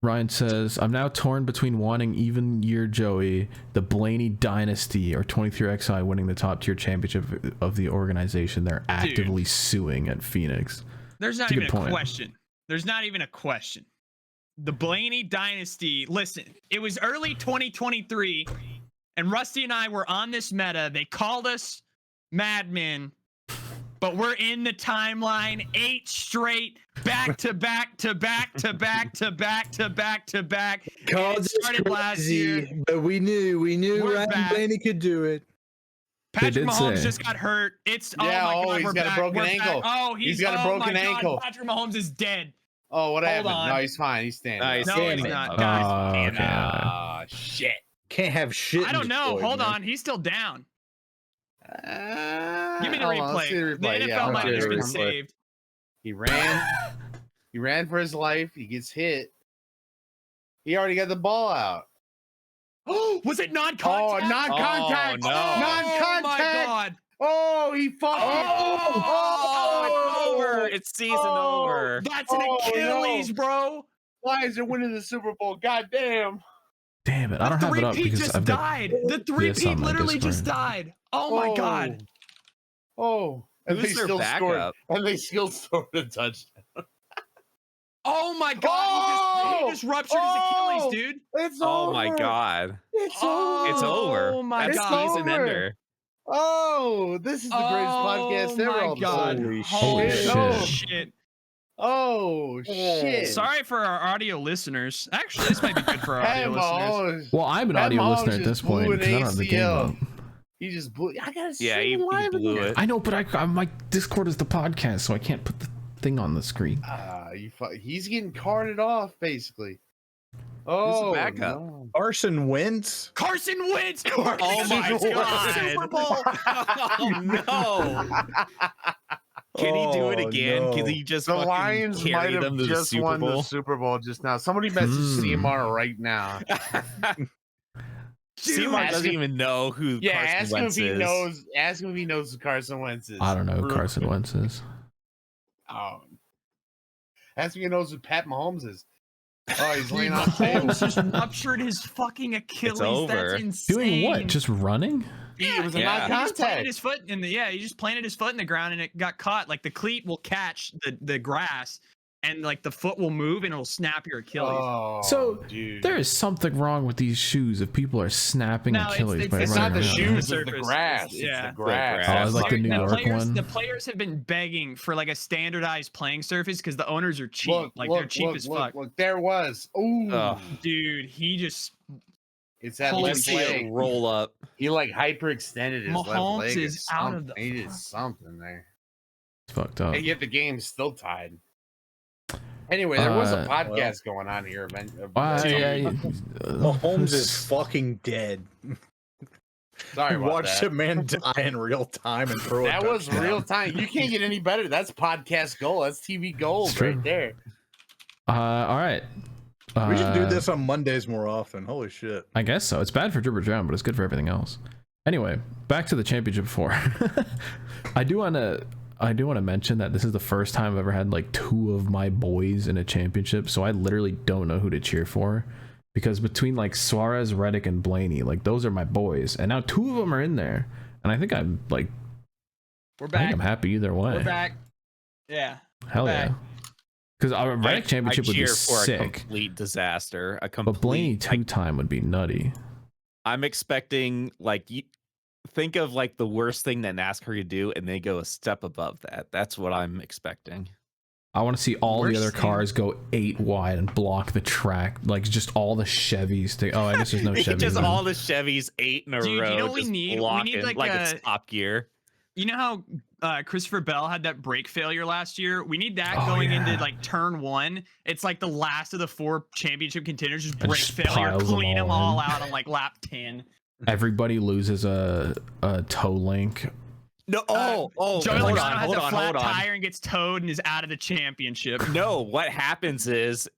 S2: Ryan says, I'm now torn between wanting even year Joey, the Blaney dynasty, or 23XI winning the top tier championship of the organization they're actively suing at Phoenix.
S1: There's not even a question. There's not even a question. The Blaney dynasty, listen, it was early 2023, and Rusty and I were on this meta. They called us madmen, but we're in the timeline 8 straight, back to back to back to back to back to back to back. It started last year,
S4: but we knew Ryan Blaney could do it.
S1: Patrick Mahomes just got hurt. It's oh my god,
S5: he's got a broken ankle.
S1: Oh,
S5: he's got a broken ankle.
S1: Patrick Mahomes is dead.
S5: Oh, what happened? No, he's fine. He's standing.
S1: No, he's not. Guys,
S5: shit.
S4: Can't have shit.
S1: I don't know. Hold on. He's still down. Give me the replay. The NFL might have just been saved.
S5: He ran for his life. He gets hit. He already got the ball out.
S1: Oh, was it non-contact?
S5: Oh, non-contact.
S3: Oh, no.
S1: Oh
S5: Non-contact.
S1: my god.
S5: Oh, he fucking.
S3: It's over. It's season over.
S1: That's an Achilles, bro.
S5: Lions are winning the Super Bowl. God damn.
S2: Damn it. I don't have it up because
S1: just died. The three-peat literally just died. Oh my god.
S5: Oh. And
S3: Who's
S5: they
S3: their
S5: still scored.
S3: backup?
S5: And they still scored a touchdown.
S1: Oh my god. He just ruptured his Achilles, dude.
S5: It's over.
S3: Oh my god.
S5: It's over.
S3: It's over.
S1: Oh my
S3: That's
S1: god.
S3: season ender.
S5: Oh, this is the greatest podcast ever.
S1: Oh my god.
S2: Holy shit.
S1: Shit.
S5: Oh shit.
S1: Sorry for our audio listeners. Actually, this might be good for our audio listeners.
S2: Well, I'm an audio listener at this point because I don't have the game up.
S5: He just blew. I gotta see.
S3: Yeah, he blew it.
S2: I know, but my Discord is the podcast, so I can't put the thing on the screen.
S5: He's getting carted off, basically.
S3: Who's
S5: Oh,
S3: the backup?
S5: no.
S4: Carson Wentz.
S1: Carson Wentz.
S3: Oh my god.
S1: Super Bowl.
S3: Oh no. Can he do it again?
S4: no.
S3: Can he just
S5: The
S3: fucking
S5: Lions might
S3: carry
S5: have
S3: them to the
S5: just
S3: Super
S5: won the
S3: Bowl?
S5: Super Bowl just now. Somebody message CMR right now.
S3: Seymour doesn't even know who Carson Wentz is.
S5: Ask him if he knows who Carson Wentz is.
S2: I don't know who Carson Wentz is.
S5: Oh. Ask him if he knows who Pat Mahomes is. Oh, he's laying on the table.
S1: Mahomes just ruptured his fucking Achilles.
S3: over.
S1: That's insane.
S2: Doing what? Just running?
S5: It was a
S3: Yeah.
S1: He just planted
S5: non-contact.
S1: his foot in the he just planted his foot in the ground and it got caught. Like the cleat will catch the grass and like the foot will move and it'll snap your Achilles.
S5: Oh,
S2: So,
S5: dude.
S2: There is something wrong with these shoes if people are snapping
S1: No,
S2: Achilles by
S5: It's
S2: running
S5: not the
S2: around.
S5: shoes, it's the
S1: Surface.
S5: grass.
S1: Yeah.
S5: It's the grass.
S3: grass.
S2: Oh, like the New York one?
S1: The players have been begging for like a standardized playing surface because the owners are cheap. They're cheap as fuck.
S5: Look, there was. Ooh.
S3: Ugh.
S1: Dude, he just
S5: It's that
S1: Holy
S5: left
S3: See
S5: leg.
S3: it roll up.
S5: He like hyperextended his
S1: Mahomes
S5: left leg.
S1: is out of
S5: He did something there.
S2: It's fucked up.
S5: And yet the game's still tied. Anyway, there was a podcast going on here.
S4: Mahomes is fucking dead.
S5: Sorry about
S4: Watch
S5: that.
S4: a man die in real time and throw
S5: That
S4: a
S5: was
S4: touchdown.
S5: real time. You can't get any better. That's podcast gold. That's TV gold right there.
S2: All right.
S4: We should do this on Mondays more often. Holy shit.
S2: I guess so. It's bad for Dribber Drown, but it's good for everything else. Anyway, back to the championship 4. I do want to mention that this is the first time I've ever had like 2 of my boys in a championship, so I literally don't know who to cheer for, because between like Suarez, Reddick, and Blaney, like those are my boys, and now 2 of them are in there, and I think I'm like,
S1: We're
S2: I
S1: back.
S2: think I'm happy either way.
S1: We're back. Yeah.
S2: Hell
S1: back.
S2: yeah. Because our Reddick championship would be sick.
S3: A complete disaster.
S2: But Blaney 2-time would be nutty.
S3: I'm expecting think of like the worst thing that NASCAR could do, and they go a step above that. That's what I'm expecting.
S2: I want to see all the other
S1: Worst
S2: cars go 8 wide and block the track, like just all the Chevys. I guess there's no Chevys.
S3: Just all the Chevys 8 in a
S1: Dude,
S3: row.
S1: you know what we
S3: just
S1: need? We
S3: blocking,
S1: need
S3: like it's Top Gear.
S1: You know how Christopher Bell had that brake failure last year? We need that going into like turn 1. It's like the last of the 4 championship contenders, just
S2: And
S1: brake
S2: just
S1: failure,
S2: piles them
S1: clean them
S2: all
S1: all
S2: in.
S1: out on like lap 10.
S2: Everybody loses a toe link.
S3: No,
S1: Joey
S3: hold
S1: Logano has
S3: on,
S1: a flat
S3: hold on.
S1: tire and gets towed and is out of the championship.
S3: No, what happens is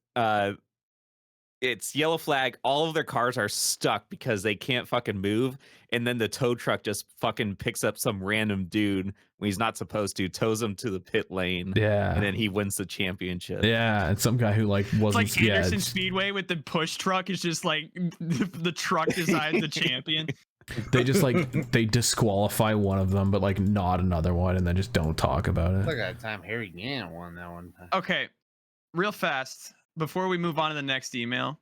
S3: it's yellow flag. All of their cars are stuck because they can't fucking move. And then the tow truck just fucking picks up some random dude when he's not supposed to, tows him to the pit lane.
S2: Yeah.
S3: And then he wins the championship.
S2: Yeah, and some guy who like
S1: It's
S2: wasn't.
S1: like Anderson Speedway with the push truck is just like the truck decides the champion.
S2: They just like they disqualify one of them, but like not another one, and then just don't talk about it.
S5: Look at that time Harry Gann won that one.
S1: Okay, real fast, before we move on to the next email,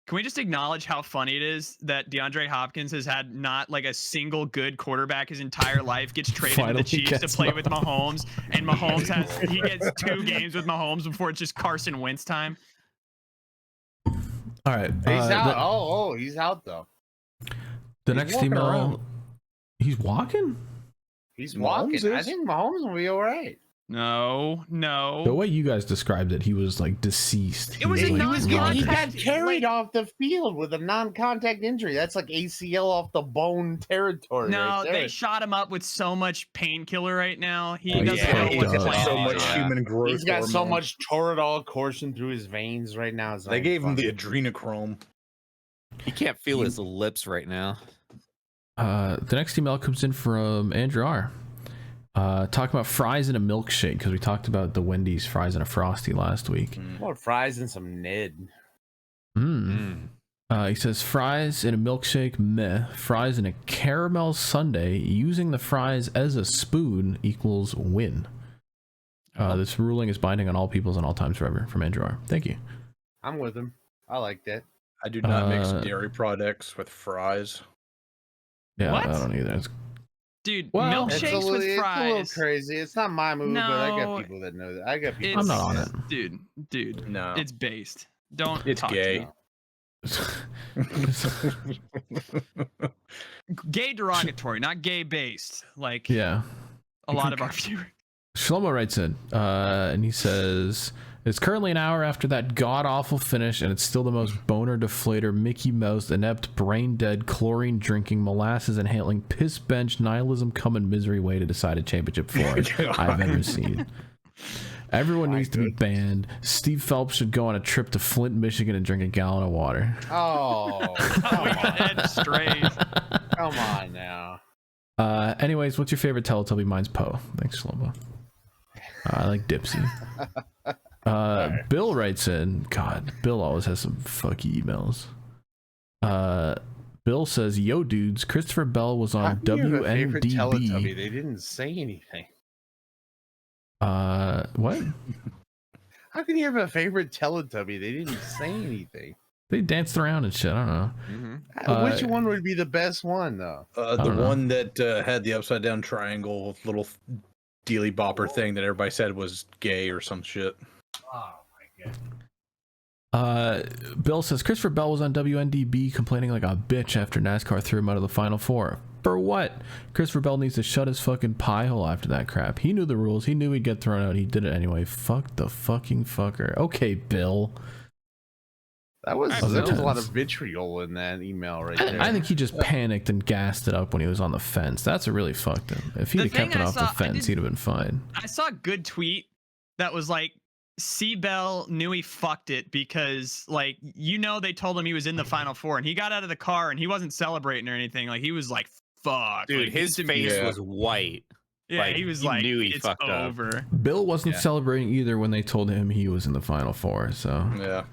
S1: can we just acknowledge how funny it is that DeAndre Hopkins has had not like a single good quarterback his entire life, gets traded to
S2: Finally
S1: the Chiefs to
S2: gets
S1: play with Mahomes, and Mahomes he gets 2 games with Mahomes before it's just Carson Wentz time.
S2: All right,
S5: He's out. He's out though.
S2: The
S4: He's
S2: next
S4: walking
S2: email.
S4: around.
S2: He's walking.
S5: He's
S4: Mahomes
S5: walking. I
S4: is?
S5: think Mahomes will be all right.
S1: No.
S2: The way you guys described it, he was like deceased.
S1: It was
S2: He
S1: a
S2: was, like,
S5: He
S1: non-contact-
S5: got carried off the field with a non-contact injury. That's like ACL off the bone territory.
S1: No,
S5: right there.
S1: they shot him up with so much painkiller right now. He
S2: Oh,
S1: doesn't
S2: yeah,
S1: know
S2: he
S1: what's
S2: does.
S1: playing.
S4: So
S1: on.
S4: much human growth.
S5: He's got so
S4: hormone.
S5: much toradol coursing through his veins right now. It's
S4: They
S5: not
S4: gave him
S5: funny.
S4: the adrenochrome.
S3: He can't feel his lips right now.
S2: The next email comes in from Andrew R. Talking about fries and a milkshake, because we talked about the Wendy's fries and a Frosty last week.
S5: More fries and some Ned.
S2: He says fries and a milkshake, meh. Fries and a caramel sundae, using the fries as a spoon equals win. This ruling is binding on all peoples and all times forever. From Andrew R. Thank you.
S5: I'm with him. I like that.
S4: I do not mix dairy products with fries.
S2: Yeah,
S1: What?
S2: I don't either. It's,
S1: Dude,
S2: Well,
S5: It's a
S1: milkshakes
S5: little,
S1: with
S5: it's a little
S1: fries.
S5: crazy. It's not my move, but I
S1: No,
S5: got people that know that. I got people.
S2: I'm
S1: It's,
S2: not on it.
S1: Dude,
S4: No.
S1: it's based. Don't
S4: It's
S1: talk
S4: gay.
S1: to me. Gay derogatory, not gay based. Like
S2: yeah.
S1: a lot of our viewers.
S2: Shlomo writes in, and he says, it's currently an hour after that god-awful finish, and it's still the most boner deflator, Mickey Mouse, inept, brain-dead, chlorine-drinking, molasses-inhaling, piss-bench, nihilism-coming misery way to decide a championship for I've ever seen. Everyone needs to be banned. Steve Phelps should go on a trip to Flint, Michigan, and drink a gallon of water.
S5: Oh, come
S1: We
S5: on.
S1: dead straight.
S5: Come on now.
S2: Anyways, what's your favorite Teletubby? Mine's Poe. Thanks, Shlomo. I like Dipsy. Bill writes in. God, Bill always has some fucky emails. Bill says, "Yo, dudes, Christopher Bell was
S5: How
S2: on
S5: can you have a favorite Teletubby?
S2: WNDB."
S5: They didn't say anything.
S2: What?
S5: How can you have a favorite Teletubby? They didn't say anything.
S2: They danced around and shit. I don't know.
S5: Which one would be the best one, though?
S4: The
S2: don't know.
S4: one that had the upside down triangle little dealy bopper thing that everybody said was gay or some shit.
S5: Oh my god.
S2: Bill says Christopher Bell was on WNDB complaining like a bitch after NASCAR threw him out of the Final Four. For what? Christopher Bell needs to shut his fucking pie hole after that crap. He knew the rules. He knew he'd get thrown out. He did it anyway. Fuck the fucking fucker. Okay, Bill.
S5: There was a
S2: intense.
S5: lot of vitriol in that email right there.
S2: I think he just panicked and gassed it up when he was on the fence. That's what really fucked him. If he'd have kept it off the fence, he'd have been fine.
S1: I saw a good tweet that was like, C. Bell knew he fucked it because, like, they told him he was in the Final Four, and he got out of the car and he wasn't celebrating or anything. Like, he was like, fuck.
S3: Dude,
S1: like,
S3: his face was white.
S1: Yeah,
S3: like,
S1: he was
S3: he
S1: like,
S3: knew he
S1: it's
S3: fucked up.
S1: over.
S2: Bill wasn't celebrating either when they told him he was in the Final Four, so.
S4: Yeah.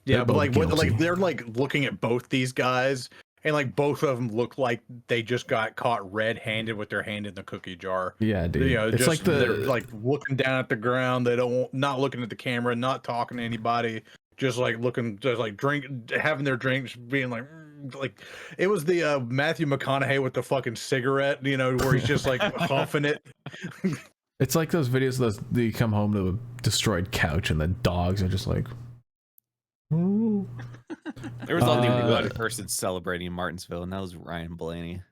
S2: They're
S4: Yeah, but like,
S2: guilty.
S4: they're like looking at both these guys, and like both of them look like they just got caught red-handed with their hand in the cookie jar.
S2: Yeah, dude.
S4: You know,
S2: It's
S4: just,
S2: like
S4: they're like looking down at the ground. They not looking at the camera, not talking to anybody, just like looking, just like having their drinks, being like it was the Matthew McConaughey with the fucking cigarette, where he's just like huffing it.
S2: It's like those videos that you come home to a destroyed couch and the dogs are just like. Ooh.
S3: There was only one person celebrating in Martinsville, and that was Ryan Blaney.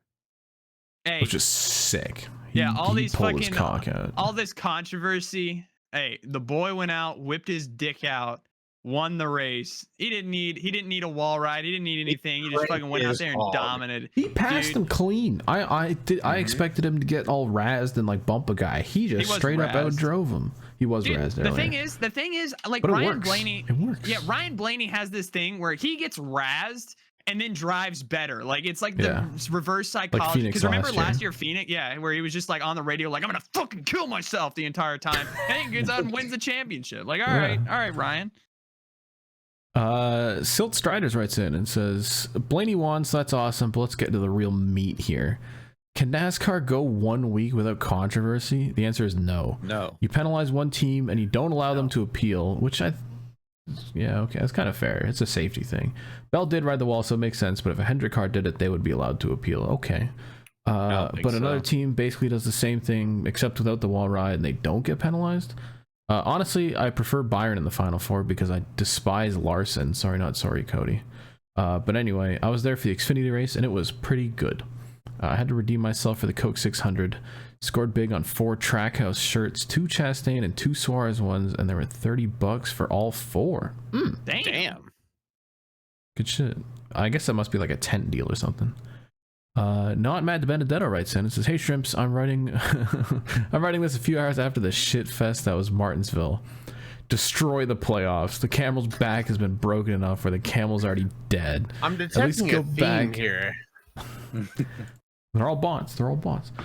S1: Hey,
S2: It was just sick.
S1: yeah, all
S2: he
S1: these
S2: pulled his
S1: fucking
S2: cock out.
S1: all this controversy. Hey, the boy went out, whipped his dick out, won the race. He didn't need a wall ride. He didn't need anything. He just fucking went out there and dominated.
S2: He passed him clean. I expected him to get all razzed and like bump a guy. He just
S1: was
S2: straight up
S1: razzed.
S2: outdrove him. He was
S1: Dude,
S2: razzed
S1: the
S2: earlier.
S1: thing is, like,
S2: But it
S1: Ryan
S2: works.
S1: Blaney.
S2: It works.
S1: Yeah, Ryan Blaney has this thing where he gets razzed and then drives better. Like, it's like the reverse psychology.
S2: Phoenix
S1: Because remember
S2: last
S1: last year, Phoenix, where he was just like on the radio, like, I'm gonna fucking kill myself the entire time, and he gets out and wins the championship. Like, all right, Ryan.
S2: Silt Striders writes in and says, Blaney won, so that's awesome, but let's get to the real meat here. Can NASCAR go 1 week without controversy? The answer is no.
S3: No.
S2: You penalize one team and you don't allow them to appeal, which okay, that's kind of fair. It's a safety thing. Bell did ride the wall, so it makes sense, but if a Hendrick car did it, they would be allowed to appeal. Okay. But another team basically does the same thing, except without the wall ride, and they don't get penalized. Honestly, I prefer Byron in the Final Four because I despise Larson. Sorry, not sorry, Cody. But anyway, I was there for the Xfinity race, and it was pretty good. I had to redeem myself for the Coke 600. Scored big on 4 Trackhouse shirts, 2 Chastain and 2 Suarez ones, and there were $30 for all 4.
S3: Damn.
S2: Good shit. I guess that must be like a tent deal or something. Not Matt Benedetto writes in and says, "Hey Shrimps, I'm writing I'm writing this a few hours after the shit fest that was Martinsville. Destroy the playoffs. The camel's back has been broken enough where the camel's already dead.
S5: I'm detecting a theme here.
S2: They're all bots.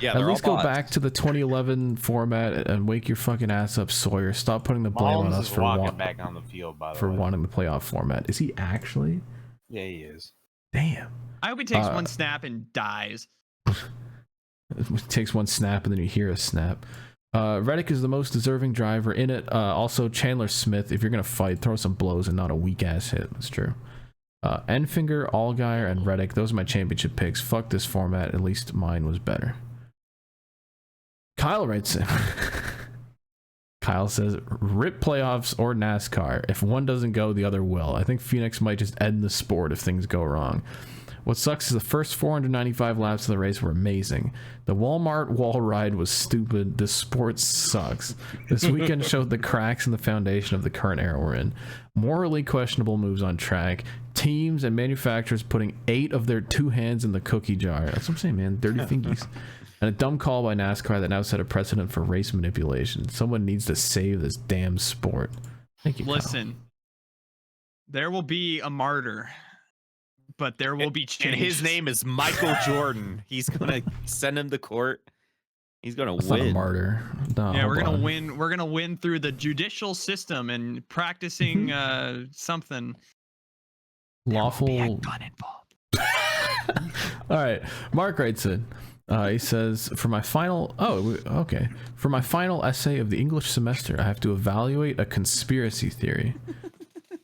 S3: Yeah,
S2: At least go back to the 2011 format and wake your fucking ass up, Sawyer. Stop putting the blame on us for
S5: walking back on the field, by the way.
S2: wanting the playoff format. Is he actually?
S5: Yeah, he is.
S2: Damn.
S1: I hope he takes one snap and dies.
S2: It takes one snap and then you hear a snap. Reddick is the most deserving driver in it. Also, Chandler Smith, if you're going to fight, throw some blows and not a weak ass hit. That's true. Enfinger, Allgaier, and Reddick, those are my championship picks. Fuck this format. At least mine was better. Kyle writes in. Kyle says, rip playoffs or NASCAR. If one doesn't go, the other will. I think Phoenix might just end the sport if things go wrong. What sucks is the first 495 laps of the race were amazing. The Walmart wall ride was stupid. The sport sucks. This weekend showed the cracks in the foundation of the current era we're in. Morally questionable moves on track. Teams and manufacturers putting 8 of their 2 hands in the cookie jar. That's what I'm saying, man. Dirty thingies. And a dumb call by NASCAR that now set a precedent for race manipulation. Someone needs to save this damn sport. Thank you, Kyle.
S1: Listen, there will be a martyr, but there will be change.
S3: And his name is Michael Jordan. He's gonna send him to court. He's gonna
S2: That's
S3: win.
S2: not a martyr. No,
S1: Yeah, we're
S2: hold
S1: gonna
S2: on.
S1: win. We're gonna win through the judicial system and practicing something.
S2: Lawful.
S1: There will be a gun involved.
S2: All right, Mark writes in. He says, for my final essay of the English semester, I have to evaluate a conspiracy theory.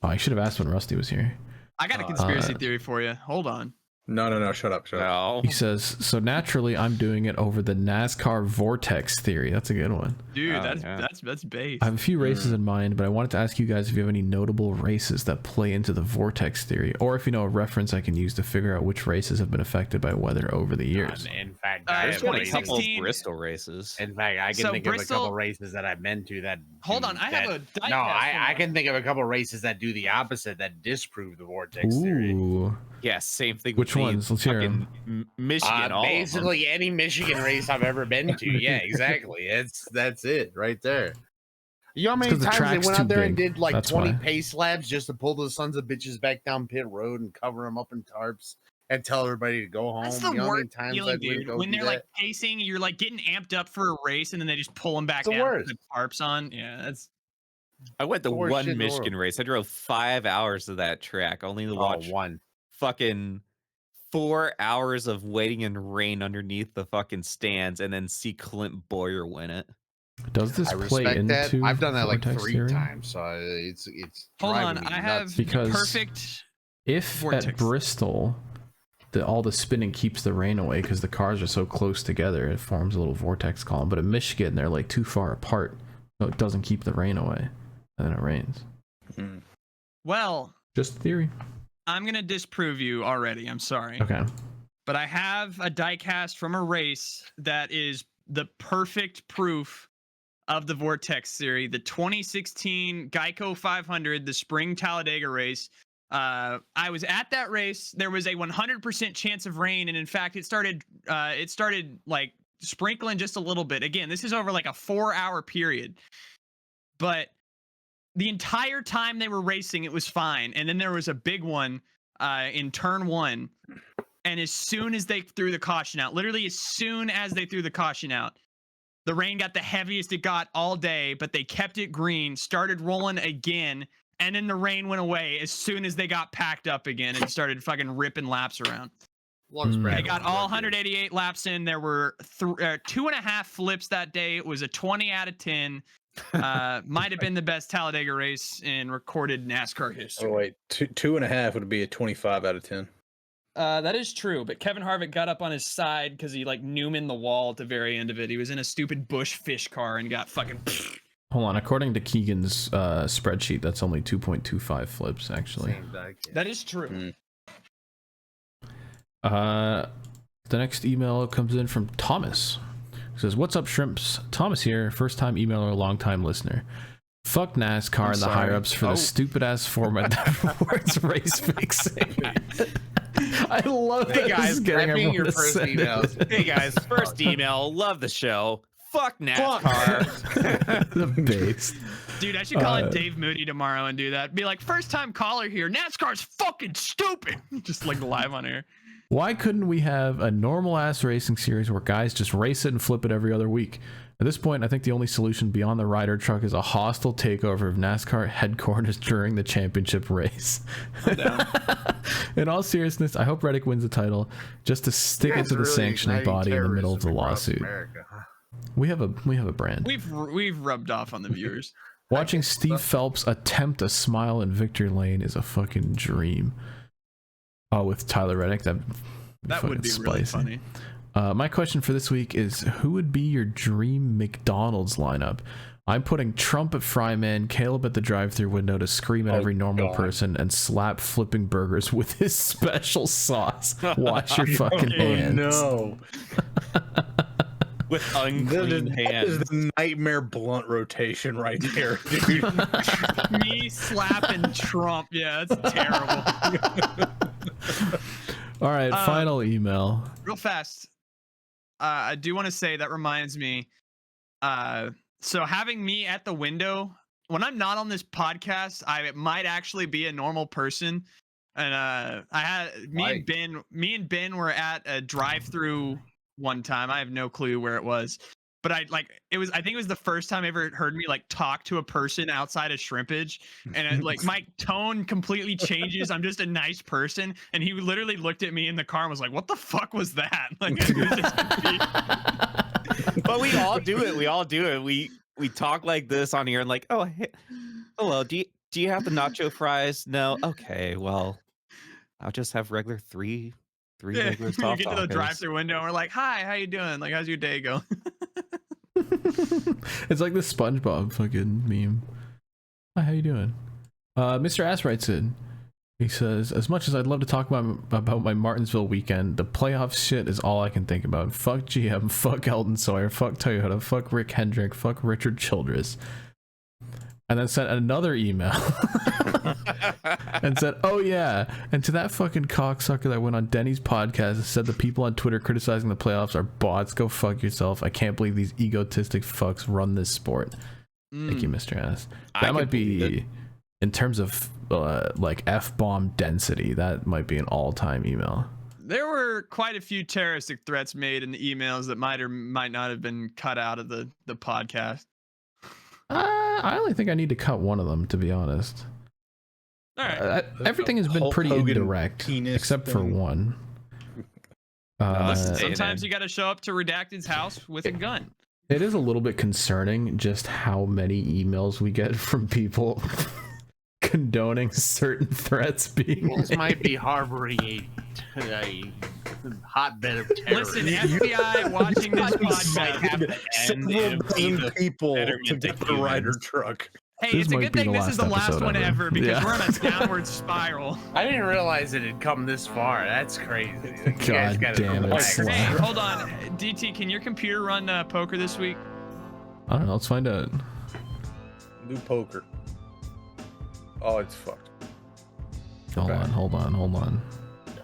S2: Oh, I should have asked when Rusty was here.
S1: I got a conspiracy theory for you. Hold on.
S4: No. Shut up.
S3: No.
S2: He says, so naturally I'm doing it over the NASCAR Vortex theory. That's a good one.
S1: Dude,
S3: Oh,
S1: that's base.
S2: I have a few races in mind, but I wanted to ask you guys if you have any notable races that play into the Vortex theory, or if you know a reference I can use to figure out which races have been affected by weather over the years.
S5: In fact,
S1: There's
S3: There's been a couple of
S1: 2016
S3: Bristol races.
S5: In fact, I can
S1: So
S5: think of a
S1: Bristol-
S5: couple races that I've been to that.
S1: Hold
S5: do
S1: on, I
S5: that-
S1: have a diecast
S5: No, I
S1: from
S5: can think of a couple races that do the opposite, that disprove the vortex theory.
S2: Ooh.
S3: Yeah, same thing.
S2: Which
S3: with me.
S2: ones? Let's hear 'em.
S3: Fucking Michigan. all of them.
S5: Basically, any Michigan race I've ever been to. Yeah, exactly. That's it right there. You know how many
S2: 'cause the
S5: times they
S2: track's
S5: went
S2: too
S5: out there and
S2: big.
S5: did like
S2: That's
S5: 20
S2: why.
S5: pace laps just to pull those sons of bitches back down pit road and cover them up in tarps and tell everybody to go home.
S1: That's the
S5: You know how many
S1: worst
S5: times
S1: feeling,
S5: I'd went
S1: dude.
S5: go
S1: When
S5: do
S1: they're like
S5: that?
S1: pacing, you're like getting amped up for a race, and then they just pull them back
S5: It's the
S1: down.
S5: worst.
S1: With the tarps on. Yeah, that's
S3: I went to
S5: the worst shit
S3: one
S5: in the
S3: Michigan
S5: world.
S3: race. I drove 5 hours to that track, only to watch
S5: one.
S3: fucking 4 hours of waiting in rain underneath the fucking stands, and then see Clint Boyer win it.
S2: Does this
S5: I
S2: play
S5: respect that.
S2: into
S5: I've done that like
S2: Vortex
S5: 3
S2: theory?
S5: times, so it's
S1: hold on.
S5: driving me
S1: I
S5: nuts.
S1: have
S2: Because-
S1: the perfect.
S2: If
S1: Vortex.
S2: at Bristol, all the spinning keeps the rain away because the cars are so close together, it forms a little vortex column. But at Michigan, they're like too far apart, so it doesn't keep the rain away, and then it rains.
S1: Well,
S2: Just theory.
S1: I'm gonna disprove you already. I'm sorry.
S2: Okay.
S1: But I have a diecast from a race that is the perfect proof of the Vortex theory. The 2016 Geico 500, the Spring Talladega race. I was at that race. There was a 100% chance of rain, and in fact, it started like sprinkling just a little bit. Again, this is over like a 4-hour period, but the entire time they were racing, it was fine. And then there was a big one in turn 1. And as soon as they threw the caution out, literally as soon as they threw the caution out, the rain got the heaviest it got all day, but they kept it green, started rolling again, and then the rain went away as soon as they got packed up again and started fucking ripping laps around. They got all 188 laps in. There were 2.5 flips that day. It was a 20 out of 10. Might have been the best Talladega race in recorded NASCAR history.
S4: Oh wait, 2.5 would be a 25 out of 10.
S1: That is true, but Kevin Harvick got up on his side because he like Newmaned the wall at the very end of it. He was in a stupid Busch fish car and got fucking.
S2: Hold on. According to Keegan's spreadsheet, that's only 2.25 flips, actually.
S1: That is true.
S2: The next email comes in from Thomas. He says, "What's up, Shrimps? Thomas here. First time emailer, long time listener. Fuck NASCAR and the higher ups for the stupid ass format that rewards race fixing." I love
S3: Hey
S2: that
S3: guys,
S2: this is getting
S5: that being
S2: everyone
S5: your
S2: to
S5: first
S2: send
S5: email.
S2: it.
S3: Hey guys, first email. Love the show. Fuck NASCAR.
S2: The base.
S1: Dude, I should call in Dave Moody tomorrow and do that. Be like, first time caller here. NASCAR's fucking stupid. Just like live on air.
S2: Why couldn't we have a normal ass racing series where guys just race it and flip it every other week? At this point, I think the only solution beyond the Ryder truck is a hostile takeover of NASCAR headquarters during the championship race. In all seriousness, I hope Reddick wins the title just to stick it to the sanctioning body in the middle of the lawsuit. We have a brand.
S1: We've rubbed off on the viewers.
S2: Watching Steve Phelps attempt a smile in victory lane is a fucking dream. Oh, with Tyler Reddick, that
S1: would be really funny.
S2: My question for this week is, who would be your dream McDonald's lineup? I'm putting Trump at Fryman, Caleb at the drive-thru window to scream at every normal person and slap flipping burgers with his special sauce. Wash your fucking hands.
S4: No.
S3: With unclean
S4: That
S3: hands.
S4: is the nightmare blunt rotation right there, dude.
S1: Me slapping Trump. Yeah, that's terrible.
S2: All right, final email.
S1: Real fast. I do want to say that reminds me. So having me at the window when I'm not on this podcast, I might actually be a normal person. And I had me and Ben were at a drive-through one time. I have no clue where it was, but I think it was the first time I ever heard me like talk to a person outside of Shrimpage, and my tone completely changes. I'm just a nice person, and he literally looked at me in the car and was like, "What the fuck was that?" Like, it was just
S3: but we all do it. We all do it. We talk like this on here and like, oh, hey, hello. Do you have the nacho fries? No. Okay. Well, I'll just have regular three 3
S1: Yeah,
S3: regular
S1: we
S3: soft
S1: get to the
S3: tacos.
S1: drive-through window and we're like, "Hi, how you doing? Like, how's your day going?"
S2: It's like the SpongeBob fucking meme. Hi, how you doing? Mr. Ass writes in. He says, as much as I'd love to talk about my Martinsville weekend, the playoff shit is all I can think about. Fuck GM, fuck Eldon Sawyer, fuck Toyota, fuck Rick Hendrick, fuck Richard Childress. And then sent another email and said, oh yeah, and to that fucking cocksucker that went on Denny's podcast and said the people on Twitter criticizing the playoffs are bots, go fuck yourself. I can't believe these egotistic fucks run this sport. Thank you, Mr. Ass. That might be, in terms of like F-bomb density, that might be an all-time email.
S1: There were quite a few terroristic threats made in the emails that might or might not have been cut out of the podcast.
S2: I only think I need to cut one of them, to be honest.
S1: All right.
S2: Everything has been
S4: Hulk
S2: pretty
S4: Hogan
S2: indirect,
S4: penis
S2: except for
S4: thing.
S2: one.
S1: Listen,
S3: Staying
S1: sometimes
S3: in.
S1: you got to show up to Redacted's house with a gun.
S2: It is a little bit concerning just how many emails we get from people condoning certain threats being
S5: This
S2: made.
S5: might be harboring a hotbed of terrorism.
S1: Listen, FBI watching this podcast.
S4: Several dozen people to get the Ryder truck.
S1: Hey,
S2: This
S1: it's a
S2: might
S1: good
S2: be
S1: thing
S2: the
S1: this is the
S2: last
S1: last one
S2: episode
S1: ever
S2: ever.
S1: because
S2: Yeah.
S1: we're on a downward spiral.
S5: I didn't realize it had come this far. That's crazy. You guys
S2: God
S5: gotta
S2: damn it,
S5: relax.
S2: Slav.
S1: Hey, hold on. DT, can your computer run poker this week?
S2: I don't know, let's find out.
S4: New poker. Oh, it's fucked.
S2: Hold on.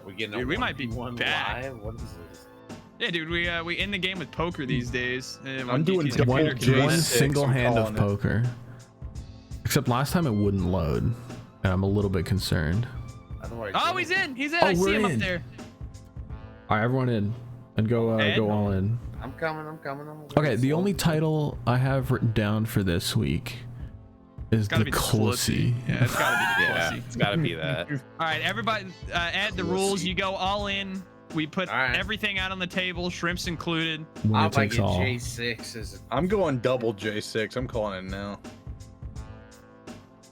S5: We're getting
S1: Dude,
S5: a
S1: we might be
S5: 1v1
S1: back.
S5: live? What is this?
S1: Yeah, dude, we end the game with poker these days.
S4: I'm doing
S1: DT's
S4: double
S1: computer can run
S2: One
S1: it.
S4: J6,
S2: single
S4: I'm
S2: hand of
S4: calling it.
S2: poker. Except last time it wouldn't load, and I'm a little bit concerned.
S5: How do I
S1: Oh,
S5: do
S1: he's
S5: it?
S1: in. He's in.
S2: Oh,
S1: I see
S2: we're
S1: him
S2: in.
S1: up there.
S2: All right, everyone in, and go
S1: Ed?
S2: all in.
S5: I'm coming.
S2: Okay, the only title I have written down for this week is
S1: It's gotta
S2: the
S1: be the
S2: Clussy.
S1: Yeah, it's gotta be the
S3: Yeah,
S1: Clussy.
S3: it's got to be that.
S1: All right, everybody, add the rules. You go all in. We put
S5: All right.
S1: everything out on the table, shrimps included.
S2: Winner
S5: I'll like
S2: takes
S5: it
S2: all.
S5: J6 as
S4: I'm going double J6. I'm calling it now.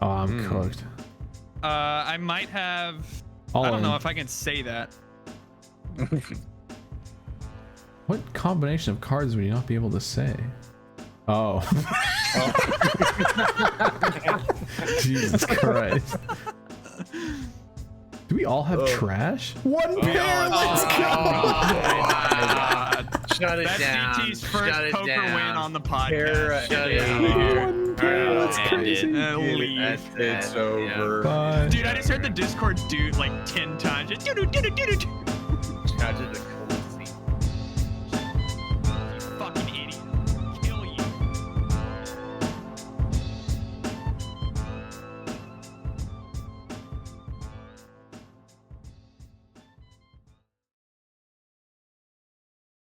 S2: Oh, I'm cooked.
S1: I might have.
S2: All
S1: I don't know
S2: in.
S1: if I can say that.
S2: What combination of cards would you not be able to say? Oh. Jesus Christ. Do we all have trash? One pair, let's go!
S5: Shut it
S1: That's
S5: down.
S1: DT's first
S5: Shut it
S1: poker
S5: down.
S1: win on the
S4: Para-
S1: podcast.
S5: Shut it down.
S2: One pair, that's
S5: End
S2: crazy.
S1: Leave.
S4: It's over.
S2: Bye.
S1: Dude, I just heard the Discord dude like 10 times. Just, doo-doo, doo-doo, doo-doo.
S5: Shut it